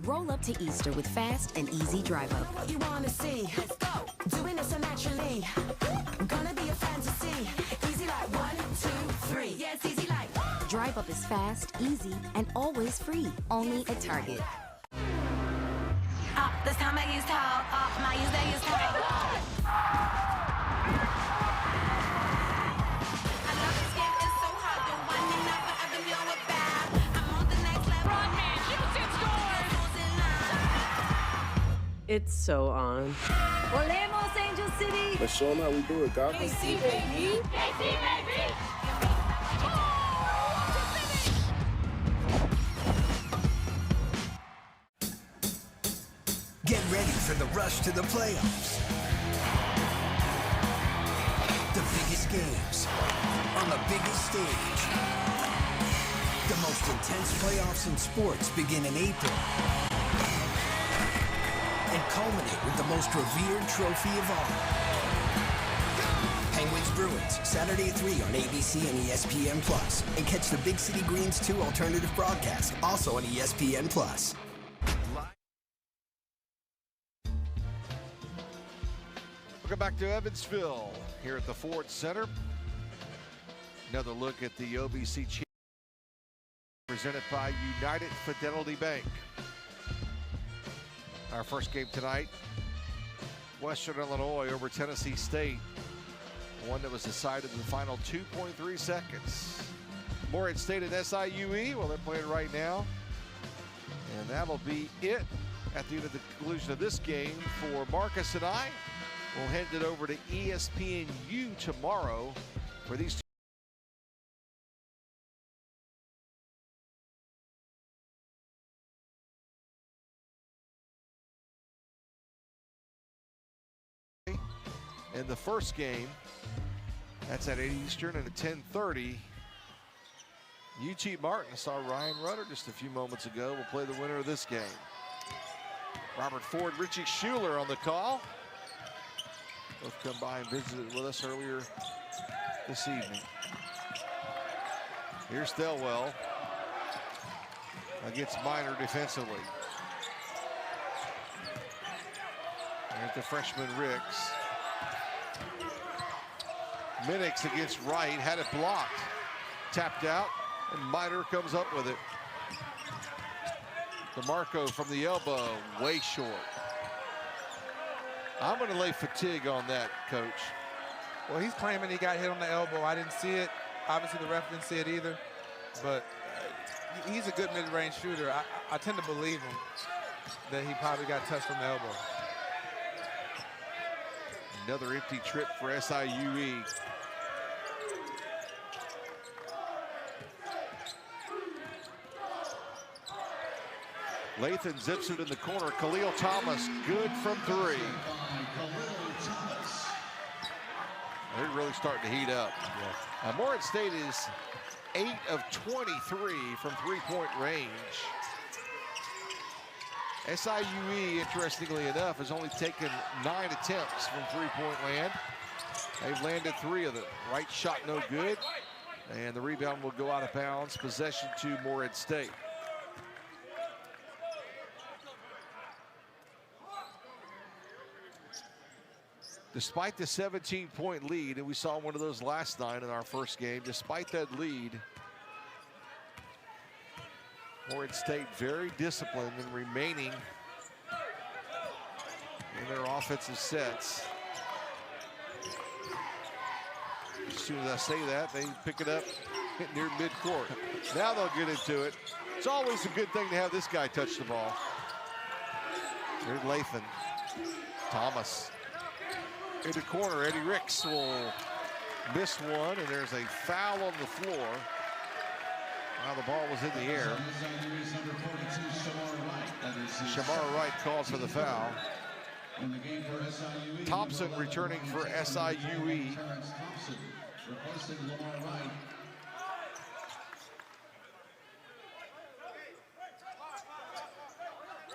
Roll up to Easter with fast and easy drive up. What you wanna see? Let's go. Doing it so naturally. Gonna be a fantasy. Easy like 1, 2, 3. Yeah, it's easy like. Drive up is fast, easy, and always free. Only at Target. This time I use towel. My use they use towel. I love this game, it's so hard to wind me up, but I've been your about. I'm on the next level. Run, man, It's so on. Volemos, Angel City. Let's show them how we do it, God. KC, baby. KC, baby. Get ready for the rush to the playoffs. The biggest games on the biggest stage. The most intense playoffs in sports begin in April and culminate with the most revered trophy of all. Penguins Bruins, Saturday at 3 on ABC and ESPN+. And catch the Big City Greens 2 alternative broadcast, also on ESPN+. Welcome back to Evansville here at the Ford Center. Another look at the OVC Championship presented by United Fidelity Bank. Our first game tonight, Western Illinois over Tennessee State. One that was decided in the final 2.3 seconds. Morehead State and SIU-E, well, they're playing right now. And that'll be it at the end of the conclusion of this game for Marcus and I. We'll hand it over to ESPNU tomorrow for these two. In the first game, that's at 8 Eastern, and at 10:30, UT Martin. I saw Ryan Rudder just a few moments ago. Will play the winner of this game. Robert Ford, Richie Schuler on the call. Both come by and visited with us earlier this evening. Here's Thelwell against Minor defensively. There's the freshman Ricks. Minix against Wright, had it blocked. Tapped out, and Miter comes up with it. DeMarco from the elbow, way short. I'm going to lay fatigue on that, Coach. Well, he's claiming he got hit on the elbow. I didn't see it. Obviously, the ref didn't see it either. But he's a good mid-range shooter. I tend to believe him that he probably got touched on the elbow. Another empty trip for SIU-E. Lathan zips it in the corner. Khalil Thomas, good from three. They're really starting to heat up. Yeah. Morehead State is 8 of 23 from three-point range. SIU-E, interestingly enough, has only taken 9 attempts from three-point land. They've landed 3 of them. Right shot no good, and the rebound will go out of bounds. Possession to Morehead State. Despite the 17-point lead, and we saw one of those last night in our first game, despite that lead, Morehead State very disciplined in remaining in their offensive sets. As soon as I say that, they pick it up near midcourt. Now they'll get into it. It's always a good thing to have this guy touch the ball. Here's Lathan. Thomas. In the corner, Eddie Ricks will miss one, and there's a foul on the floor. Now the ball was in the air. Shamar Wright calls for the foul. Thompson returning for SIU-E.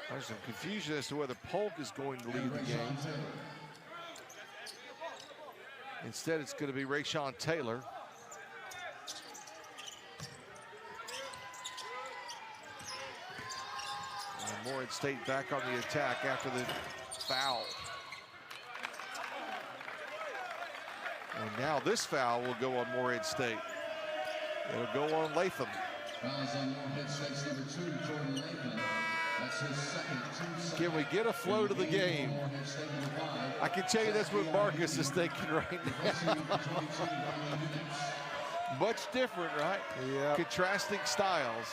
There's some confusion as to whether Polk is going to lead the game. Instead, it's going to be Rayshawn Taylor. And Morehead State back on the attack after the foul. And now this foul will go on Morehead State. It'll go on Latham. Fouls on Morehead State's number 2, Jordan Latham. That's his second. Can we get a flow to the game? I can tell you that's what Marcus is thinking right now. Much different, right? Yeah. Contrasting styles.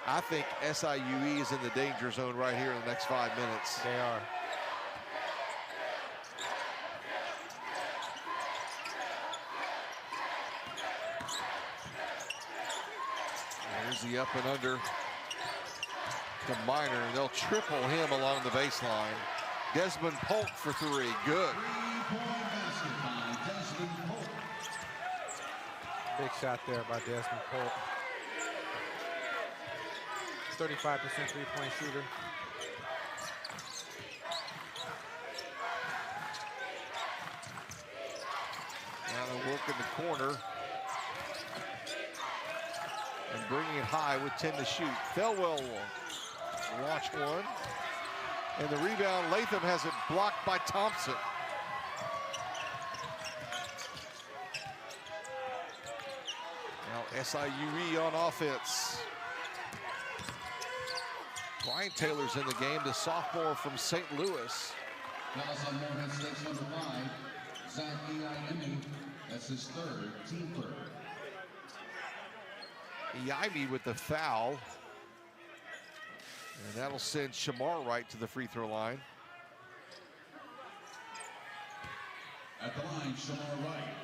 I think SIU-E is in the danger zone right here in the next 5 minutes. They are. There's the up and under to Minor, and they'll triple him along the baseline. Desmond Polk for 3, good. Big shot there by Desmond Polk. 35% three-point shooter. Now they work in the corner. And bringing it high with 10 to shoot. Thelwell will launch one. And the rebound, Latham has it blocked by Thompson. Now SIU-E on offense. Brian Taylor's in the game, the sophomore from St. Louis. Fouls on Morehead State's number 5, Zach Eimi. That's his third, team third. Eimi with the foul. And that'll send Shamar Wright to the free throw line. At the line, Shamar Wright.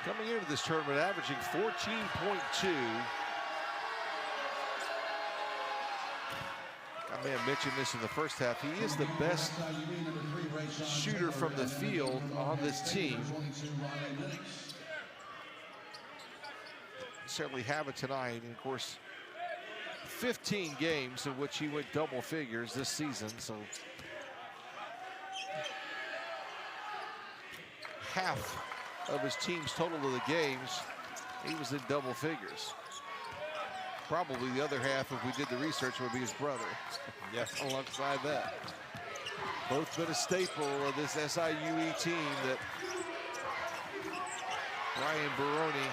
Coming into this tournament, averaging 14.2. I may have mentioned this in the first half. He is the best shooter from the field on this team. Certainly have it tonight, and of course 15 games in which he went double figures this season, so half of his team's total of the games he was in double figures. Probably the other half, if we did the research, would be his brother. Yes. Alongside that, both been a staple of this SIU-E team that Brian Baroni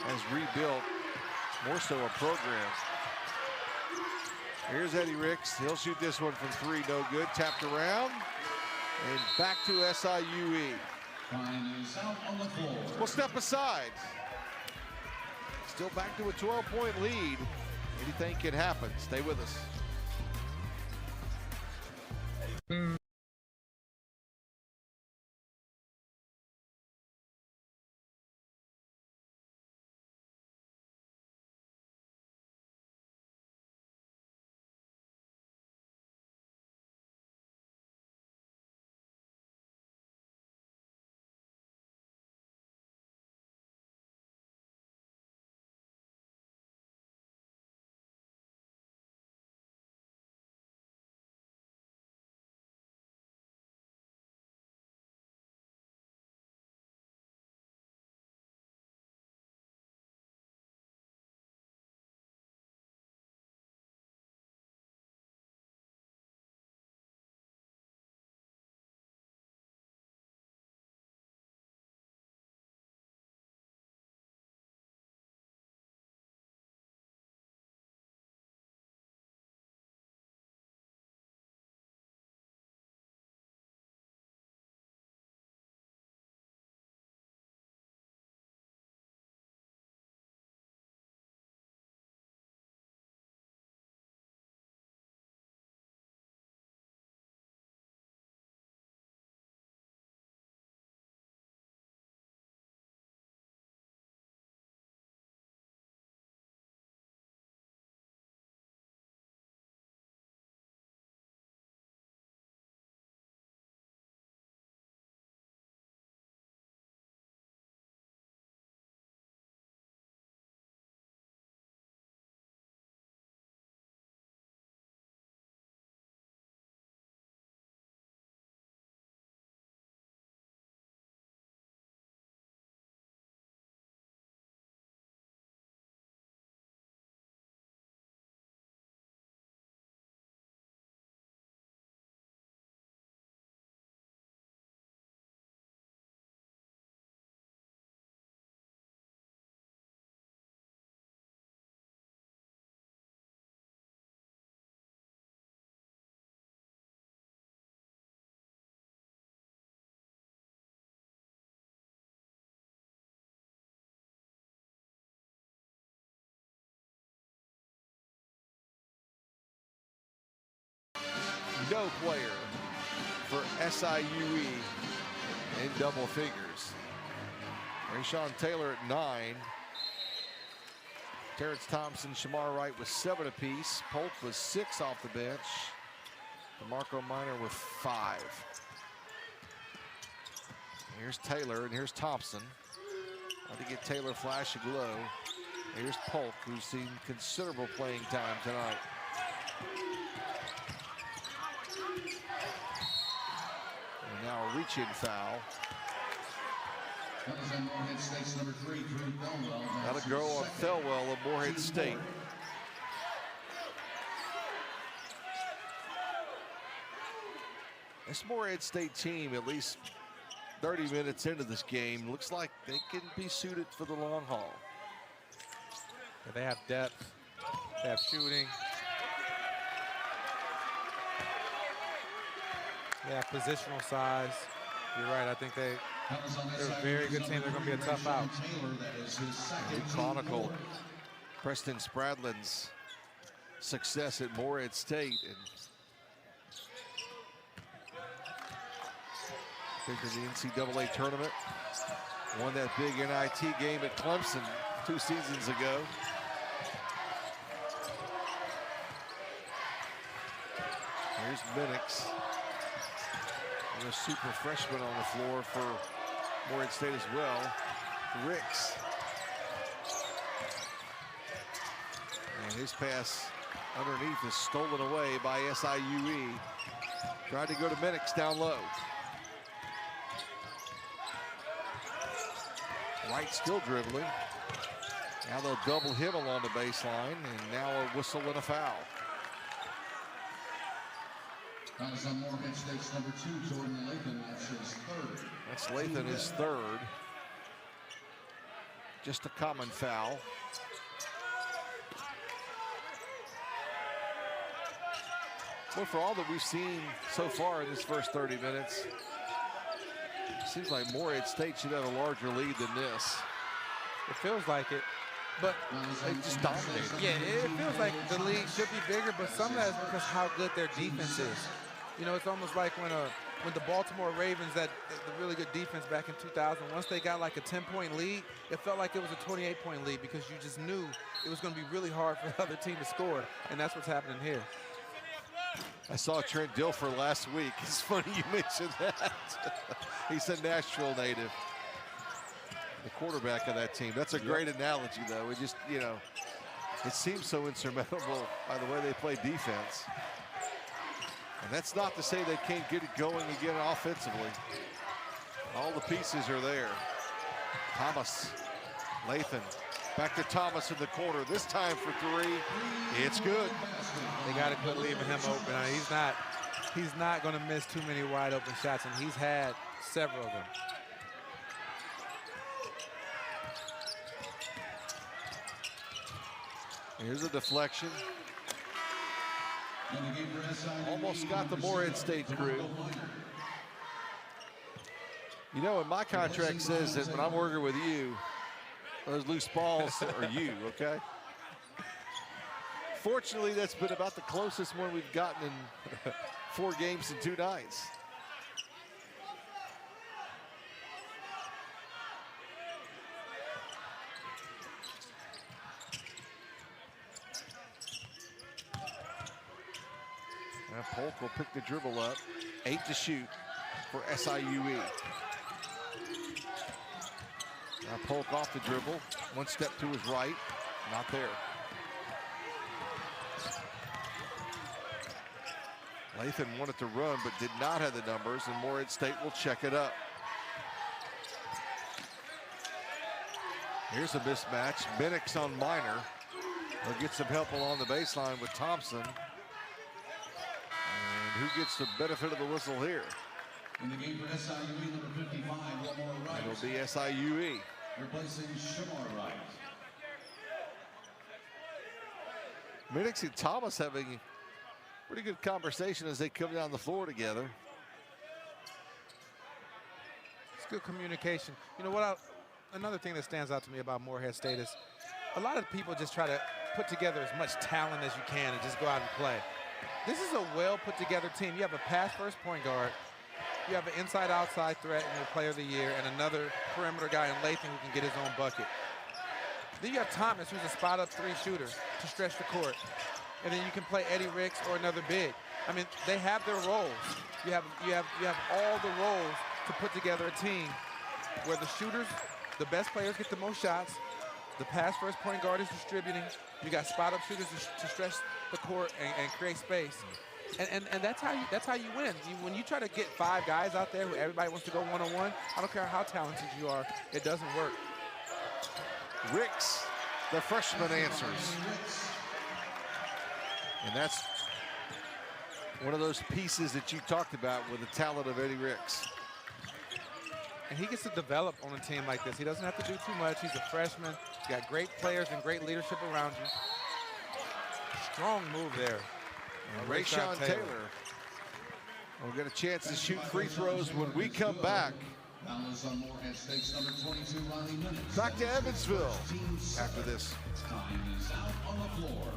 has rebuilt more so a program. Here's Eddie Ricks. He'll shoot this one from three, no good. Tapped around and back to SIU-E. We'll step aside. Still back to a 12-point lead. Anything can happen. Stay with us. No player for SIU-E in double figures. Rayshawn Taylor at 9. Terrence Thompson, Shamar Wright with 7 apiece. Polk with 6 off the bench. DeMarco Minor with 5. Here's Taylor and here's Thompson. Trying to get Taylor flash a glow. Here's Polk, who's seen considerable playing time tonight. And now a reach-in foul. That'll go on Thelwell of Morehead State. This Morehead State team, at least 30 minutes into this game, looks like they can be suited for the long haul. Yeah, they have depth, they have shooting, they have positional size. You're right, I think they're a very good team. They're going to be a tough out. We chronicled Preston Spradlin's success at Morehead State and been to the NCAA tournament. Won that big NIT game at Clemson 2 seasons ago. Here's Minix. And a super freshman on the floor for Morehead State as well. Ricks. And his pass underneath is stolen away by SIU-E. Tried to go to Minix down low. Wright still dribbling. Now they'll double him along the baseline, and now a whistle and a foul. That was on Morehead State's number 2, Jordan Lathan. That's his third. That's Lathan, his third. Just a common foul. Well, for all that we've seen so far in this first 30 minutes, it seems like Morehead State should have a larger lead than this. It feels like it, but they just dominated. Yeah, it feels like the lead should be bigger, but some of that is because how good their defense is. You know, it's almost like when the Baltimore Ravens, that the really good defense back in 2000, once they got like a 10-point lead, it felt like it was a 28-point lead because you just knew it was going to be really hard for the other team to score, and that's what's happening here. I saw Trent Dilfer last week. It's funny you mentioned that. He's a Nashville native, the quarterback of that team. That's a great analogy, though. It just, you know, it seems so insurmountable by the way they play defense. And that's not to say they can't get it going again offensively. All the pieces are there. Thomas, Lathan, back to Thomas in the corner. This time for three. It's good. They got to quit leaving him open. He's not going to miss too many wide open shots, and he's had several of them. Here's a deflection. Almost got the Morehead State crew. You know, and my contract says that when I'm working with you, those loose balls are you, okay? Fortunately, that's been about the closest one we've gotten in 4 games in 2 nights. Now Polk will pick the dribble up. 8 to shoot for SIU-E. Now Polk off the dribble. 1 step to his right. Not there. Lathan wanted to run, but did not have the numbers, and Morehead State will check it up. Here's a mismatch. Minix on Minor. He'll get some help along the baseline with Thompson. And who gets the benefit of the whistle here? In the game for SIU-E, number 55, Lamar Wright. It'll be SIU-E. Replacing Shamar Wright. Minix and Thomas having pretty good conversation as they come down the floor together. It's good communication. You know what? Another thing that stands out to me about Morehead State is a lot of people just try to put together as much talent as you can and just go out and play. This is a well put together team. You have a pass-first point guard. You have an inside-outside threat in your player of the year and another perimeter guy in Lathan who can get his own bucket. Then you have Thomas, who's a spot-up 3 shooter to stretch the court. And then you can play Eddie Ricks or another big. I mean, they have their roles. You have all the roles to put together a team where the shooters, the best players get the most shots. The pass-first point guard is distributing. You got spot-up shooters to stretch the court and create space. And that's how you win. When you try to get 5 guys out there who everybody wants to go one-on-one, I don't care how talented you are, it doesn't work. Ricks, the freshman, answers. And that's one of those pieces that you talked about with the talent of Eddie Ricks. And he gets to develop on a team like this. He doesn't have to do too much. He's a freshman. He's got great players and great leadership around you. Strong move there. And Rayshon Taylor will get a chance to shoot free throws when we come back. Back to Evansville after this. Time is out on the floor.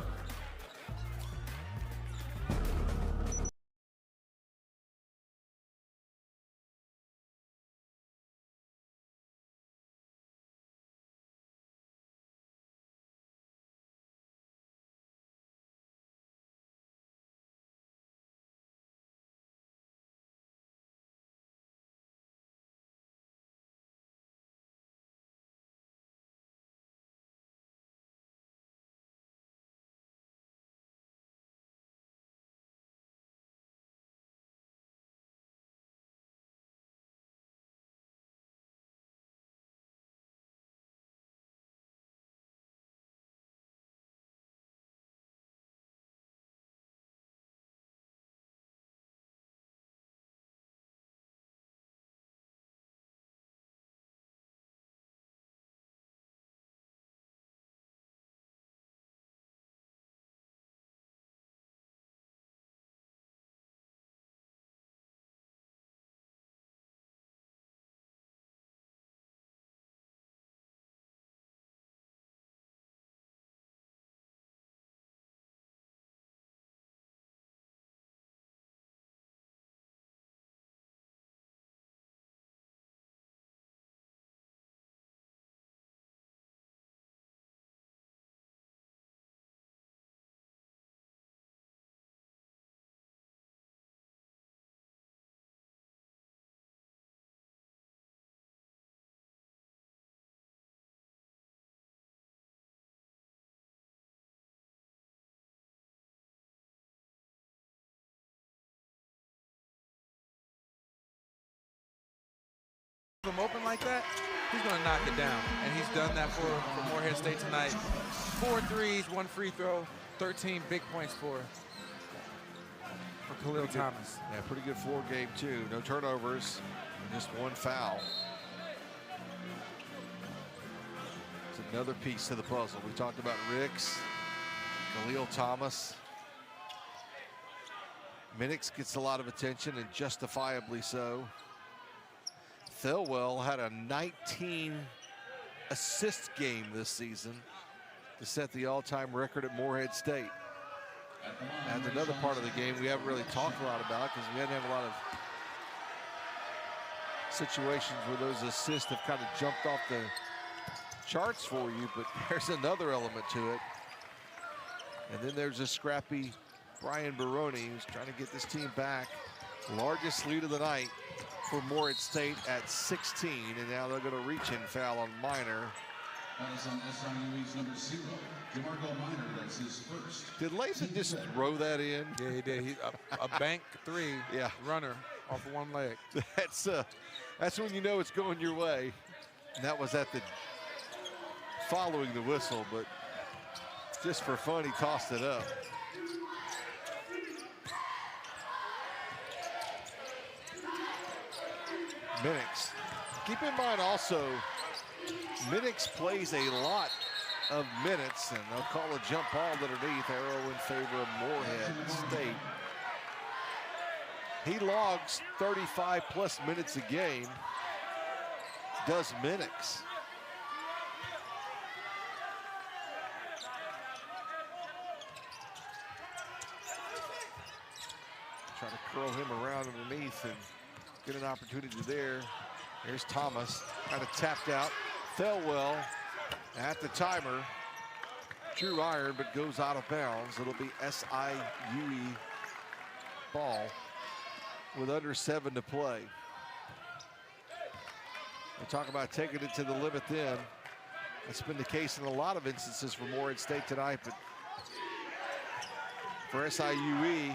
him open like that, he's going to knock it down. And he's done that for Morehead State tonight. 4 threes, 1 free throw, 13 big points for Khalil Thomas. Yeah, pretty good floor game, too. No turnovers, and just 1 foul. It's another piece to the puzzle. We talked about Ricks, Khalil Thomas. Minix gets a lot of attention, and justifiably so. Thelwell had a 19-assist game this season to set the all-time record at Morehead State. That's another part of the game we haven't really talked a lot about because we hadn't had a lot of situations where those assists have kind of jumped off the charts for you, but there's another element to it. And then there's a scrappy Brian Baroni who's trying to get this team back. Largest lead of the night for Morehead State at 16, and now they're going to reach in foul on Minor. That is on SIUE's number 0, DeMarco Minor. That's his first. Did Lathan just throw that in? Yeah, he did. He a bank 3 runner off of 1 leg. That's when you know it's going your way. And that was at the following the whistle, but just for fun, he tossed it up. Minix. Keep in mind also, Minix plays a lot of minutes, and they'll call a jump ball underneath, arrow in favor of Morehead State. He logs 35-plus minutes a game, does Minix. Try to curl him around underneath and get an opportunity there. Here's Thomas, kind of tapped out. Thelwell at the timer. True iron, but goes out of bounds. It'll be SIUE ball with under 7 to play. We'll talk about taking it to the limit then. That's been the case in a lot of instances for Morehead State tonight, but for SIUE,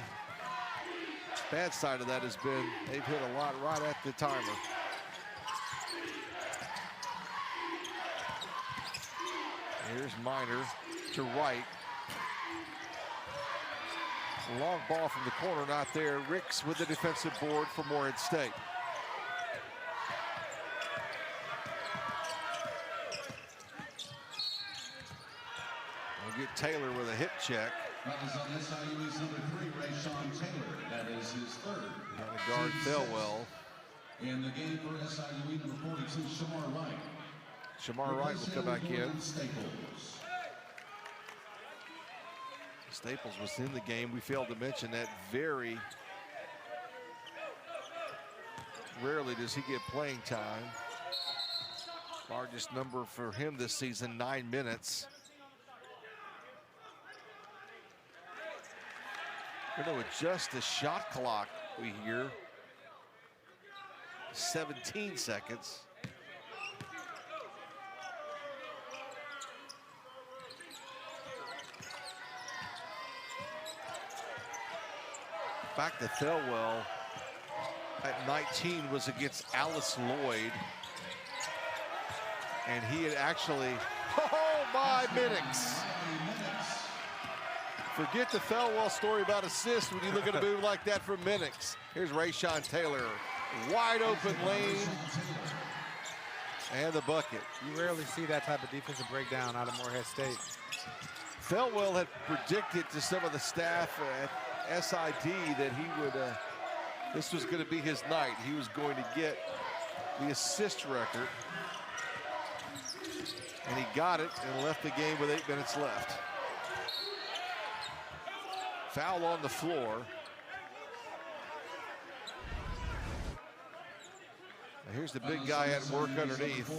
bad side of that has been they've hit a lot right at the timer. Here's Minor to right. Long ball from the corner, not there. Ricks with the defensive board for Morehead State. We'll get Taylor with a hip check. That is on SIUE's number 3, Rayshawn Taylor. That is his 3rd. Trying to guard Thelwell. In the game for SIUE, number 42, Shamar Wright. Shamar Wright will come back in. Staples was in the game. We failed to mention that very rarely does he get playing time. Largest number for him this season, 9 minutes. We're going to adjust the shot clock, we hear. 17 seconds. Back to Thelwell at 19 was against Alice Lloyd. And he had actually, oh my, Minix. Forget the Thelwell story about assists when you look at a move like that from Minix. Here's Rayshawn Taylor, wide open lane, and the bucket. You rarely see that type of defensive breakdown out of Morehead State. Thelwell had predicted to some of the staff at SID that he would, this was going to be his night. He was going to get the assist record. And he got it and left the game with 8 minutes left. Foul on the floor. Now here's the big guy at work underneath.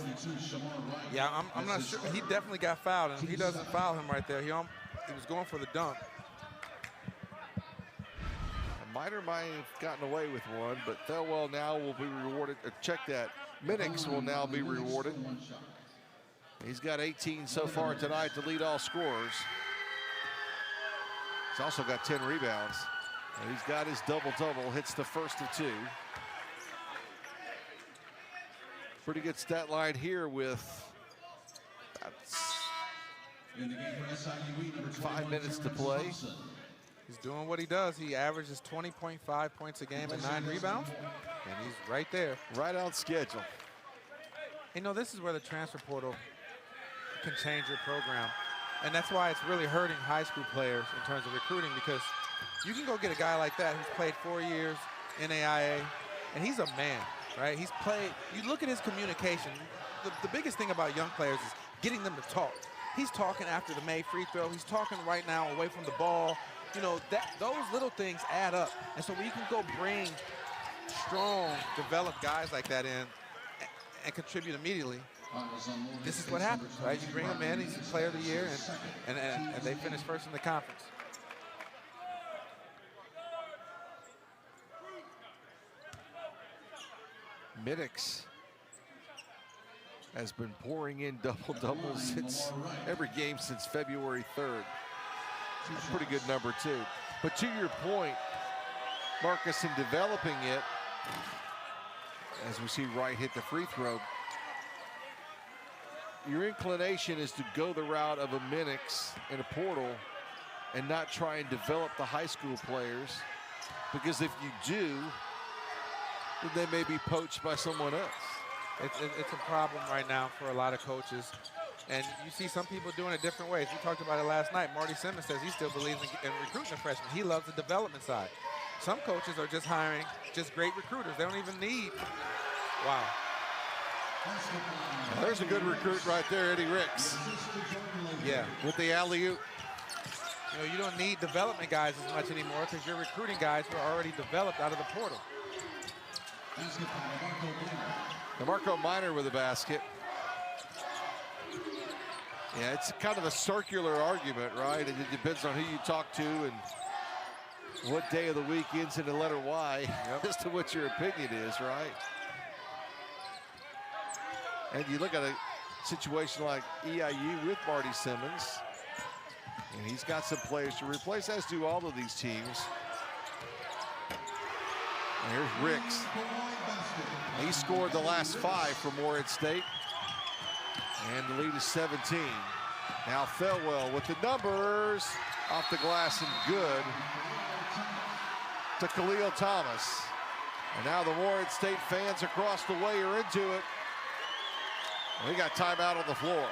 Yeah, I'm not sure. He definitely got fouled, and if he doesn't foul him right there, he was going for the dunk. Minor might have gotten away with one, but Thelwell now will be rewarded. Check that. Minix will now be rewarded. He's got 18 so far tonight to lead all scorers. He's also got 10 rebounds. And he's got his double-double, hits the first of 2. Pretty good stat line here with In the game for SIU, number 5 minutes to Terrence play. Thompson. He's doing what he does. He averages 20.5 points a game and 9 rebounds, and he's right there. Right on schedule. You know, this is where the transfer portal can change your program, and that's why it's really hurting high school players in terms of recruiting, because you can go get a guy like that who's played 4 years in AIA, and he's a man, right? He's played, you look at his communication. The biggest thing about young players is getting them to talk. He's talking after the made free throw. He's talking right now away from the ball. You know, those little things add up. And so when you can go bring strong, developed guys like that in and contribute immediately, this is what happens, right? You bring him in, he's player of the year, and they finish first in the conference. Minix has been pouring in double-doubles since every game since February 3rd. That's a pretty good number, too. But to your point, Marcus, in developing it, as we see Wright hit the free throw, your inclination is to go the route of a Minix in a portal and not try and develop the high school players, because if you do, then they may be poached by someone else. It's a problem right now for a lot of coaches. And you see some people doing it different ways. We talked about it last night. Marty Simmons says he still believes in recruiting a freshman. He loves the development side. Some coaches are just hiring just great recruiters. They don't even need, wow. There's a good recruit right there, Eddie Ricks. Yeah. With the alley-oop. You know, you don't need development guys as much anymore because you're recruiting guys who are already developed out of the portal. Marco Minor with a basket. Yeah, it's kind of a circular argument, right? It depends on who you talk to and what day of the week ends in the letter Y as to what your opinion is, right? And you look at a situation like EIU with Marty Simmons, and he's got some players to replace, as do all of these teams. And here's Ricks. He scored the last 5 for Morehead State. And the lead is 17. Now Thelwell with the numbers. Off the glass and good to Khalil Thomas. And now the Morehead State fans across the way are into it. We got timeout on the floor.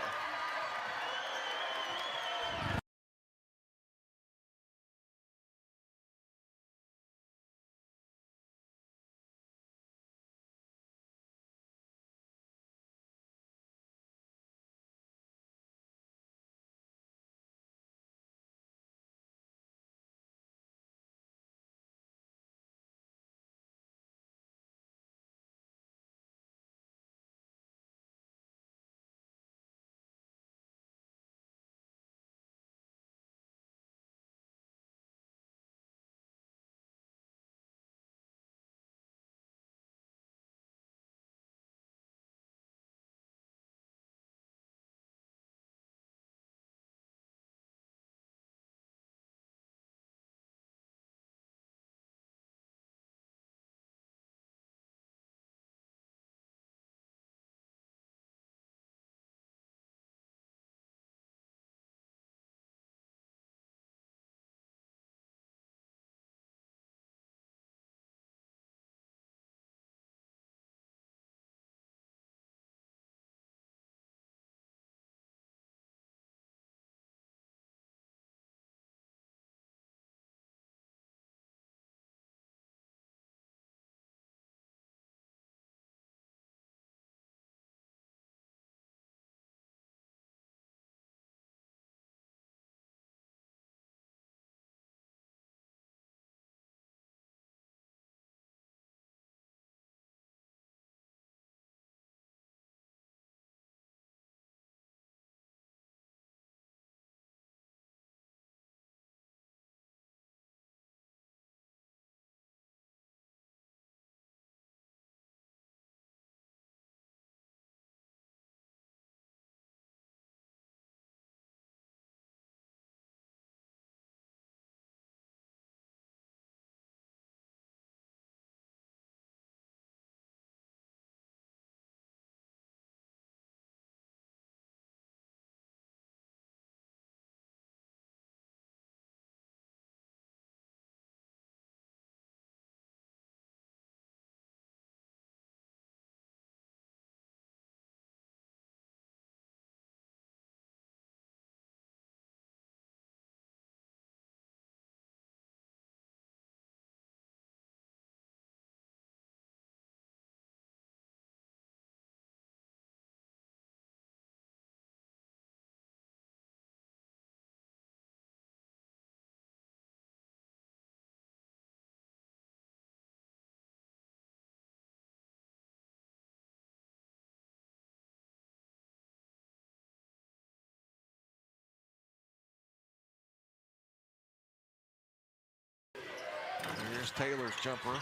Here's Taylor's jumper.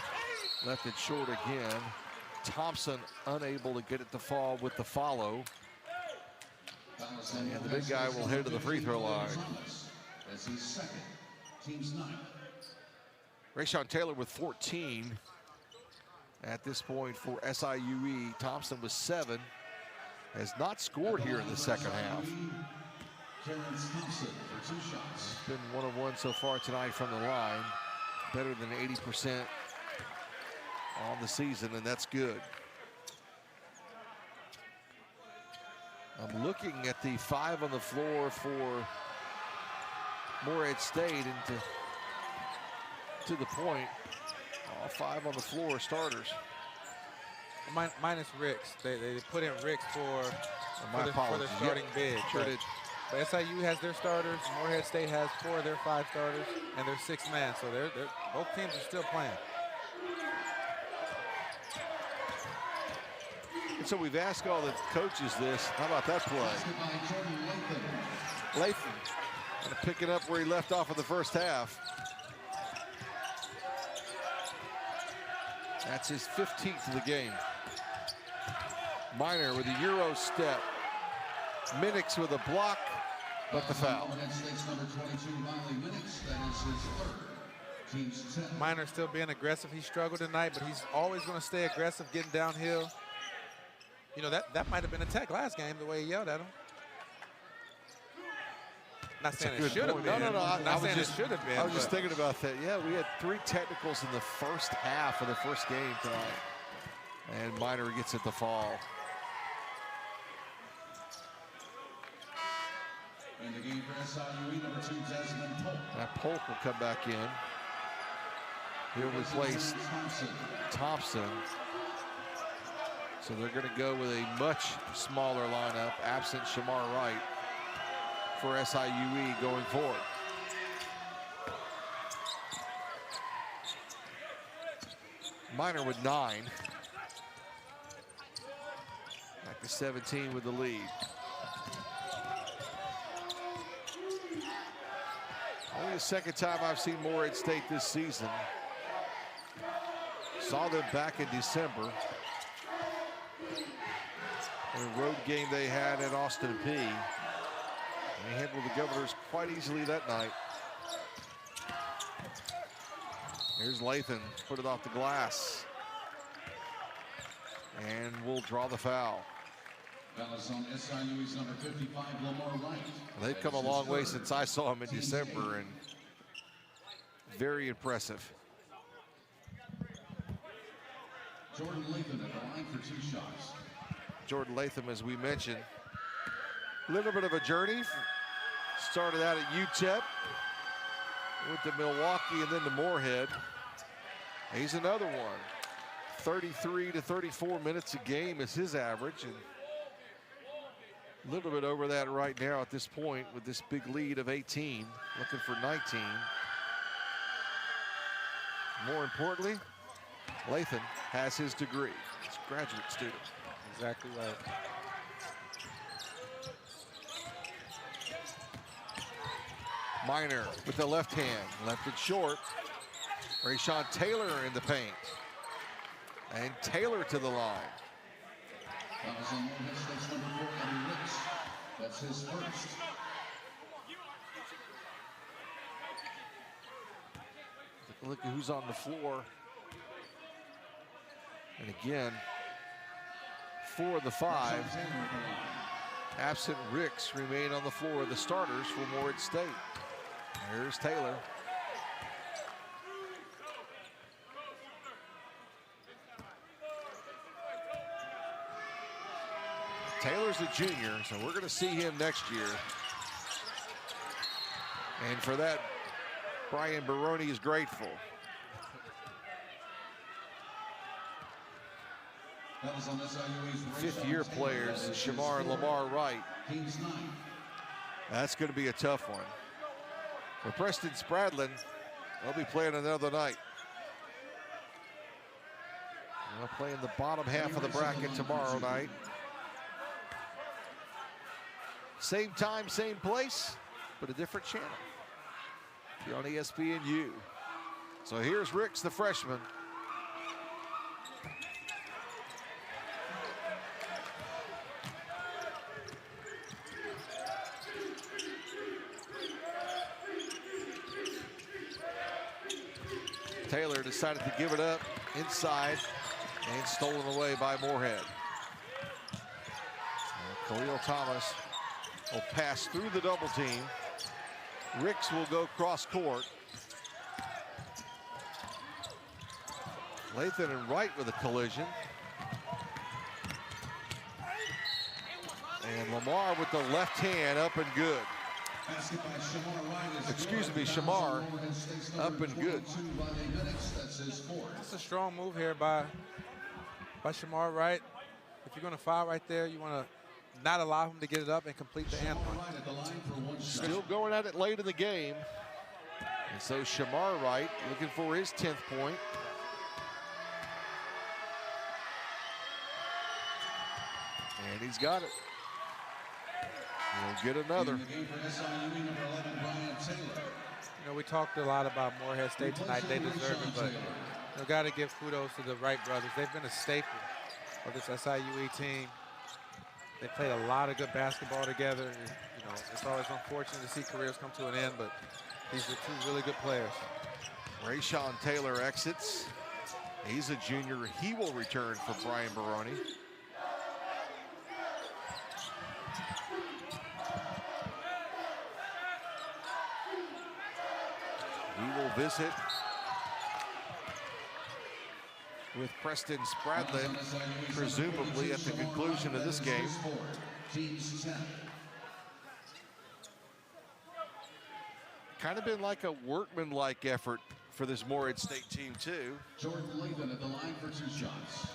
Left it short again. Thompson unable to get it to fall with the follow. And the big guy will head to the free throw line. That's his second. Team's 9. Rayshawn Taylor with 14 at this point for SIU-E. Thompson with 7. Has not scored here in the second half. Terrence Thompson for 2 shots. Been 1 of 1 so far tonight from the line. Better than 80% on the season, and that's good. I'm looking at the 5 on the floor for Morehead State, and to the point, all 5 on the floor starters. Minus Ricks. They put in Ricks for the starting big. Sure did. But SIU has their starters. Morehead State has 4 of their 5 starters, and they're 6 man. So both teams are still playing. And so we've asked all the coaches this. How about that play? Latham gonna pick it up where he left off in the first half. That's his 15th of the game. Minor with a Euro step. Minix with a block, but the foul. Minor still being aggressive. He struggled tonight, but he's always going to stay aggressive, getting downhill. You know, that might have been a tech last game, the way he yelled at him. Not saying it should have been. No. Not saying it should have been. I was just thinking about that. Yeah, we had 3 technicals in the first half of the first game tonight. And Minor gets it to fall. In the game for SIU-E, number 2, Desmond Polk. Now Polk will come back in. He'll replace Thompson. So they're going to go with a much smaller lineup, absent Shamar Wright, for SIU-E going forward. Minor with 9. Back to 17 with the lead. Only the second time I've seen Morehead State this season. Saw them back in December. In a road game they had at Austin P. They handled the Governors quite easily that night. Here's Lathan, put it off the glass. And will draw the foul. Fellas on SIU-E's number 55, Lamar Wright. They've come a long way since I saw him in December, and very impressive. Jordan Latham at the line for 2 shots. Jordan Latham, as we mentioned, a little bit of a journey. Started out at UTEP, went to Milwaukee, and then to Morehead. He's another one. 33 to 34 minutes a game is his average, and a little bit over that right now at this point with this big lead of 18, looking for 19. More importantly, Lathan has his degree. He's a graduate student. Exactly right. Minor with the left hand, left it short. Rayshawn Taylor in the paint. And Taylor to the line. That was on Morehead State's number 4, Eddie Ricks. That's his first. Look at who's on the floor. And again, 4 of the 5, absent Ricks, remain on the floor. The starters for Morehead State. Here's Taylor. Taylor's a junior, so we're going to see him next year. And for that, Brian Baroni is grateful. Fifth-year players, Shamar and Lamar Wright. That's going to be a tough one. For Preston Spradlin, they'll be playing another night. They'll play in the bottom half of the bracket tomorrow night. Same time, same place, but a different channel. You're on ESPNU. So here's Ricks, the freshman. Taylor decided to give it up inside and stolen away by Morehead. Khalil Thomas will pass through the double team. Ricks will go cross court. Lathan and Wright with a collision. And Lamar with the left hand up and good. Excuse me, Shamar up and good. It's a strong move here by Shamar Wright. If you're going to foul right there, you want to not allow him to get it up and complete the hand one. Still going at it late in the game. And so Shamar Wright looking for his 10th point. And he's got it. We'll get another. You know, we talked a lot about Morehead State tonight. They deserve it, but you got to give kudos to the Wright brothers. They've been a staple of this SIU-E team. They played a lot of good basketball together. And, you know, it's always unfortunate to see careers come to an end, but these are two really good players. Rayshawn Taylor exits. He's a junior. He will return for Brian Baroni. We will visit with Preston Spradlin, presumably at the conclusion of this game. Kind of been like a workman-like effort for this Morehead State team, too. Jordan Lathan at the line for 2 shots.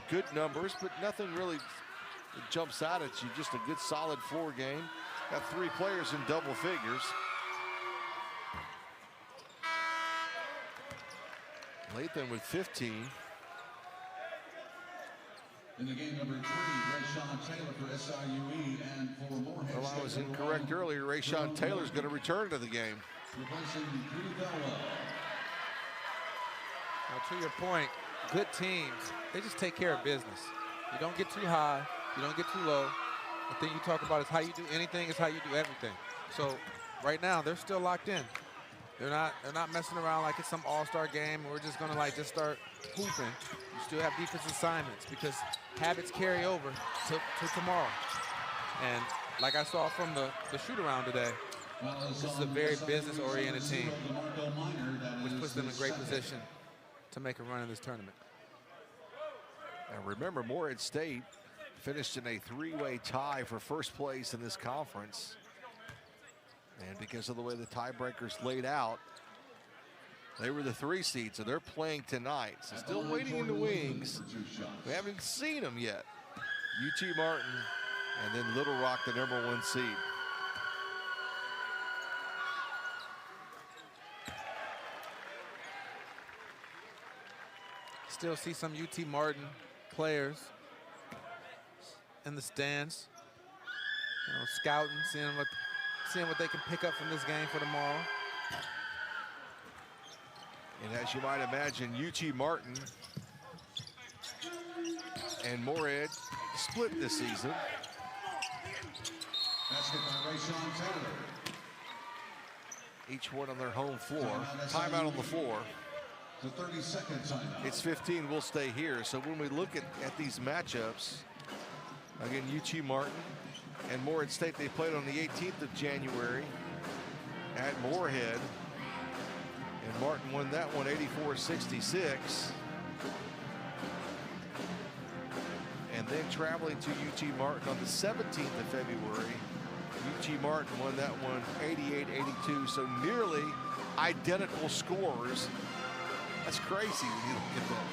Good numbers, but nothing really that jumps out at you. Just a good, solid floor game. Got 3 players in double figures. Lathan with 15. In the game number 3, Rayshawn Taylor for SIU-E and for Morehead. Well, I was incorrect earlier. Rayshawn Taylor's going to return to the game. Replacing Drew Bellwell. Now, to your point, good teams, they just take care of business. You don't get too high, you don't get too low. The thing you talk about is how you do anything is how you do everything. So right now, they're still locked in. They're not messing around like it's some all-star game. We're just gonna like just start hooping. You still have defense assignments because habits carry over to tomorrow. And like I saw from the shoot-around today, this is a very business-oriented team, which puts them in great position to make a run in this tournament. And remember, Morehead State finished in a 3-way tie for first place in this conference. And because of the way the tiebreakers laid out, they were the 3 seed, so they're playing tonight. So still waiting in the wings. We haven't seen them yet. UT Martin and then Little Rock, the number 1 seed. Still see some UT Martin players in the stands, you know, scouting, seeing what they can pick up from this game for tomorrow. And as you might imagine, UT Martin and Morehead split this season. Basket by Rayshawn Taylor. Each one on their home floor. Timeout on the floor. The 30-second timeout. It's 15, we'll stay here. So when we look at these matchups, again, UT Martin and Morehead State, they played on the 18th of January at Morehead. And Martin won that one 84-66. And then traveling to UT Martin on the 17th of February, UT Martin won that one 88-82. So nearly identical scores. That's crazy when you look at that.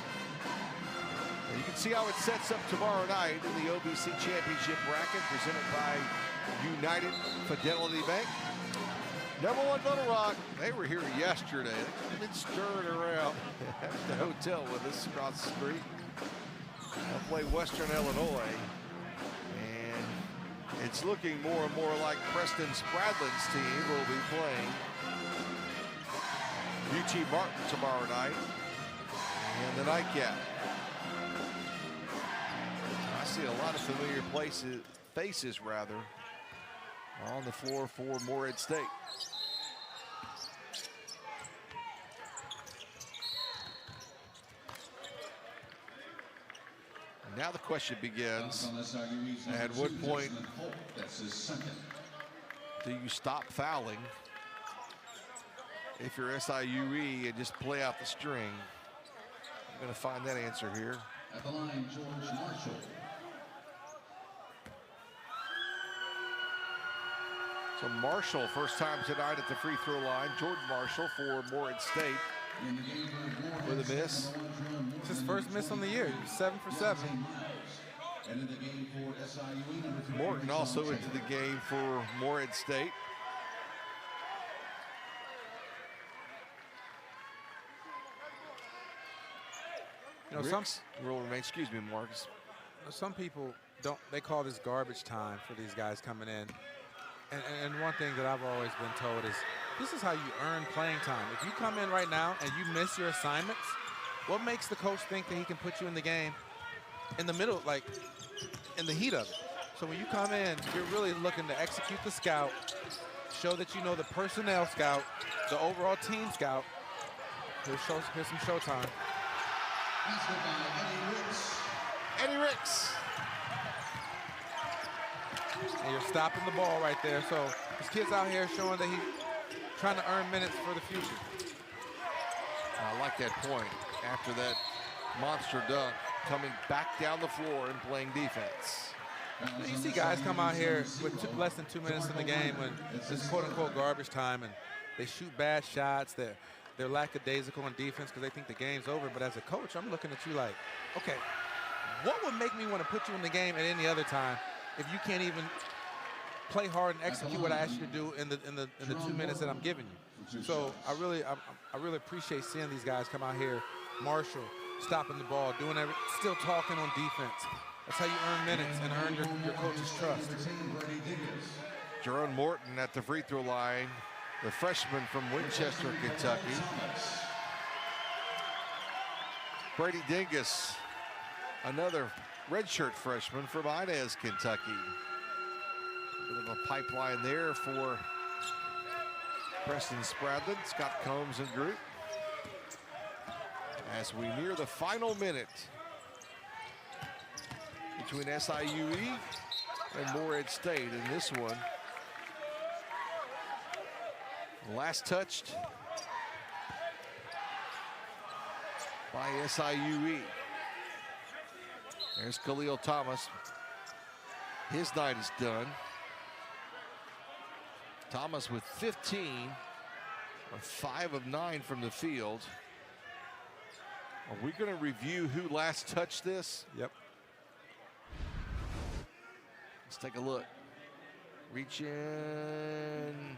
And you can see how it sets up tomorrow night in the OBC Championship bracket presented by United Fidelity Bank. Number 1 Little Rock, they were here yesterday. They've been stirring around at the hotel with us across the street. They'll play Western Illinois. And it's looking more and more like Preston Spradlin's team will be playing UT Martin tomorrow night in the nightcap. I see a lot of familiar faces on the floor for Morehead State. And now the question begins, at what point do you stop fouling if you're SIU-E and just play out the string? I'm going to find that answer here. At the line, George Marshall. So Marshall, first time tonight at the free throw line. George Marshall for Morehead State with a miss. It's his first miss on the year. He was 7 for 7. And in the game for SIU-E, number 3. Morton also into the game for Morehead State. You know, excuse me, Marcus. Some people they call this garbage time for these guys coming in. And one thing that I've always been told is this is how you earn playing time. If you come in right now and you miss your assignments, what makes the coach think that he can put you in the game in the middle, like in the heat of it? So when you come in, you're really looking to execute the scout, show that you know the personnel scout, the overall team scout. Here's some showtime. Eddie Ricks. And you're stopping the ball right there. So this kid's out here showing that he's trying to earn minutes for the future. I like that point. After that monster dunk, coming back down the floor and playing defense. You see guys come out here with less than 2 minutes in the game when it's quote-unquote garbage time, and they shoot bad shots. They're lackadaisical on defense because they think the game's over. But as a coach, I'm looking at you like, okay, what would make me want to put you in the game at any other time if you can't even play hard and execute what I asked you to do in the 2 minutes that I'm giving you? So I really appreciate seeing these guys come out here. Marshall stopping the ball, still talking on defense. That's how you earn minutes and earn your coach's trust. Jerome Morton at the free throw line, the freshman from Winchester, Kentucky. Brady Dingus, another redshirt freshman from Inez, Kentucky. Bit of a pipeline there for Preston Spradlin, Scott Combs and group. As we near the final minute between SIU-E and Morehead State in this one. Last touched by SIU-E. There's Khalil Thomas. His night is done. Thomas with 15, or 5 of 9 from the field. Are we going to review who last touched this? Yep. Let's take a look. Reach in.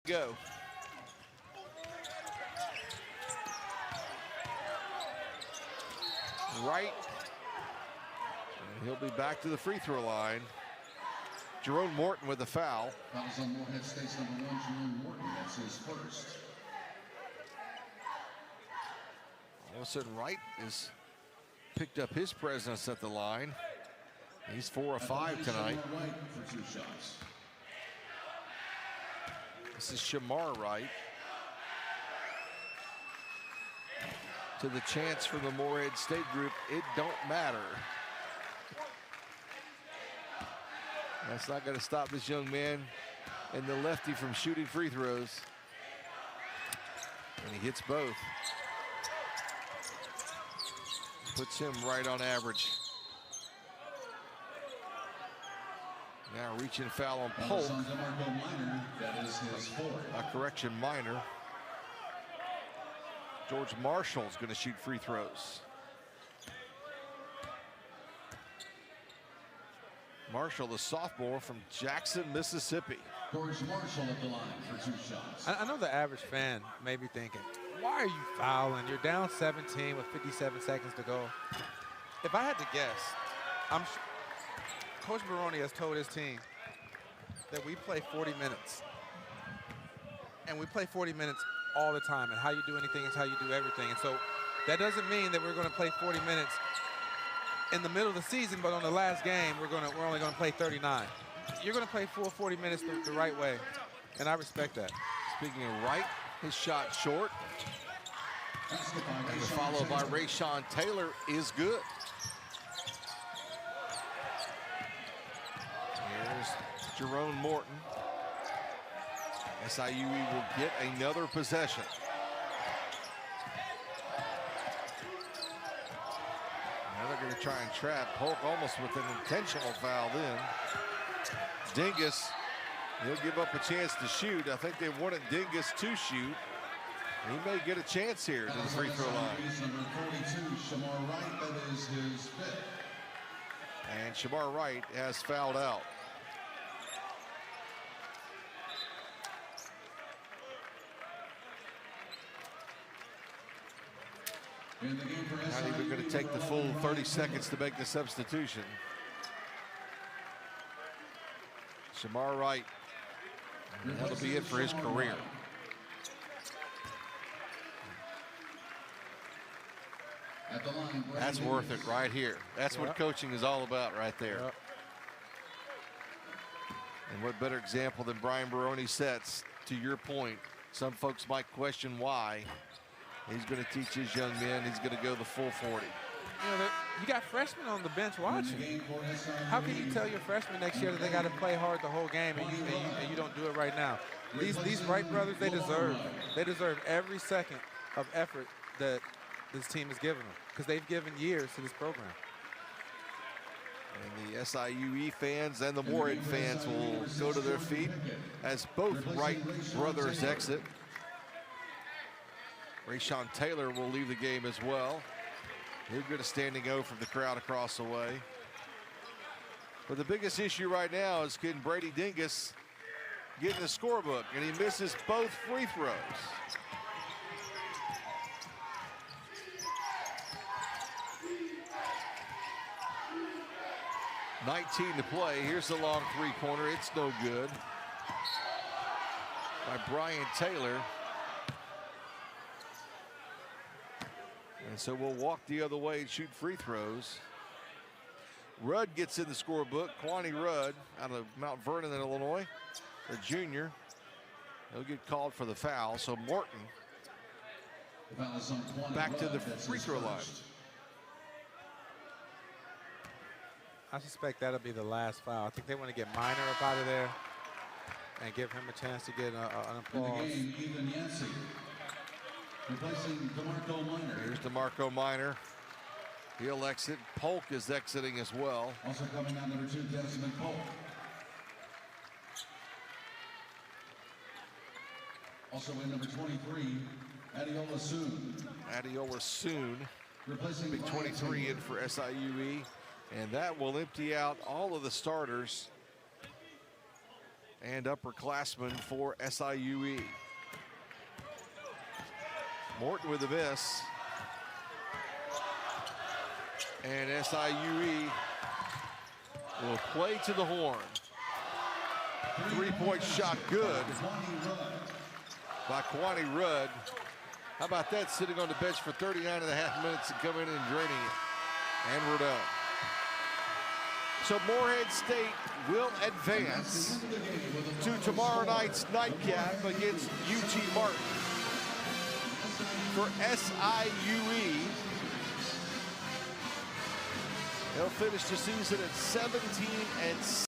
Go. Right. And he'll be back to the free throw line. Jerome Morton with the foul. Fouls on Morehead State's number 1, Jerome Morton. That's his first. All of a sudden, Wright has picked up his presence at the line. He's 4 of 5 tonight. This is Shamar Wright. To the chance for the Morehead State group, it don't matter. That's not going to stop this young man and the lefty from shooting free throws. And he hits both. Puts him right on average. Now reaching foul on Polk. A correction, Minor. George Marshall's going to shoot free throws. Marshall, the sophomore from Jackson, Mississippi. George Marshall at the line for 2 shots. I know the average fan may be thinking, why are you fouling? You're down 17 with 57 seconds to go. If I had to guess, Coach Baroni has told his team that we play 40 minutes. And we play 40 minutes all the time, and how you do anything is how you do everything. And so that doesn't mean that we're going to play 40 minutes in the middle of the season, but on the last game, we're only going to play 39. You're going to play full 40 minutes the right way, and I respect that. Speaking of right, his shot short. And the follow by Rayshawn Taylor is good. Here's Jerome Morton. SIU will get another possession. Now they're going to try and trap Polk almost with an intentional foul then. Dingus, he'll give up a chance to shoot. I think they wanted Dingus to shoot. He may get a chance here to the free throw line. Number 42, Shamar Wright, that is his 5th. And Shamar Wright has fouled out. Not even going to take the full 30 seconds to make the substitution. Shamar Wright, and that'll be it for his career. That's worth it right here. That's what coaching is all about right there. And what better example than Brian Baroni sets, to your point. Some folks might question why. He's going to teach his young men. He's going to go the full 40. You know, you got freshmen on the bench watching. How can you tell your freshmen next year that they got to play hard the whole game and you don't do it right now? These Wright brothers, they deserve every second of effort that this team has given them, because they've given years to this program. And the SIU-E fans and the Morehead fans will go to their feet as both Wright brothers exit. Rayshawn Taylor will leave the game as well. He'll get a standing O from the crowd across the way. But the biggest issue right now is can Brady Dingus get in the scorebook, and he misses both free throws. .19 to play. Here's the long three-pointer. It's no good. By Brian Taylor. And so we'll walk the other way and shoot free throws. Rudd gets in the scorebook. Kwani Rudd out of Mount Vernon in Illinois, a junior. He'll get called for the foul. So Morton back to the free throw line. I suspect that'll be the last foul. I think they want to get Minor up out of there and give him a chance to get an applause. Replacing DeMarco Minor. Here's DeMarco Minor. He'll exit. Polk is exiting as well. Also coming on number 2, Desmond Polk. Also in number 23, Adiola Soon. Adiola Soon. Replacing big 23 in for SIU-E. And that will empty out all of the starters and upperclassmen for SIU-E. Morton with a miss. And SIU-E will play to the horn. Three-point shot good by Kwani Rudd. How about that, sitting on the bench for 39.5 minutes and coming in and draining it. And we're done. So Morehead State will advance to tomorrow night's nightcap against UT Martin. For SIU-E, they'll finish the season at 17-6.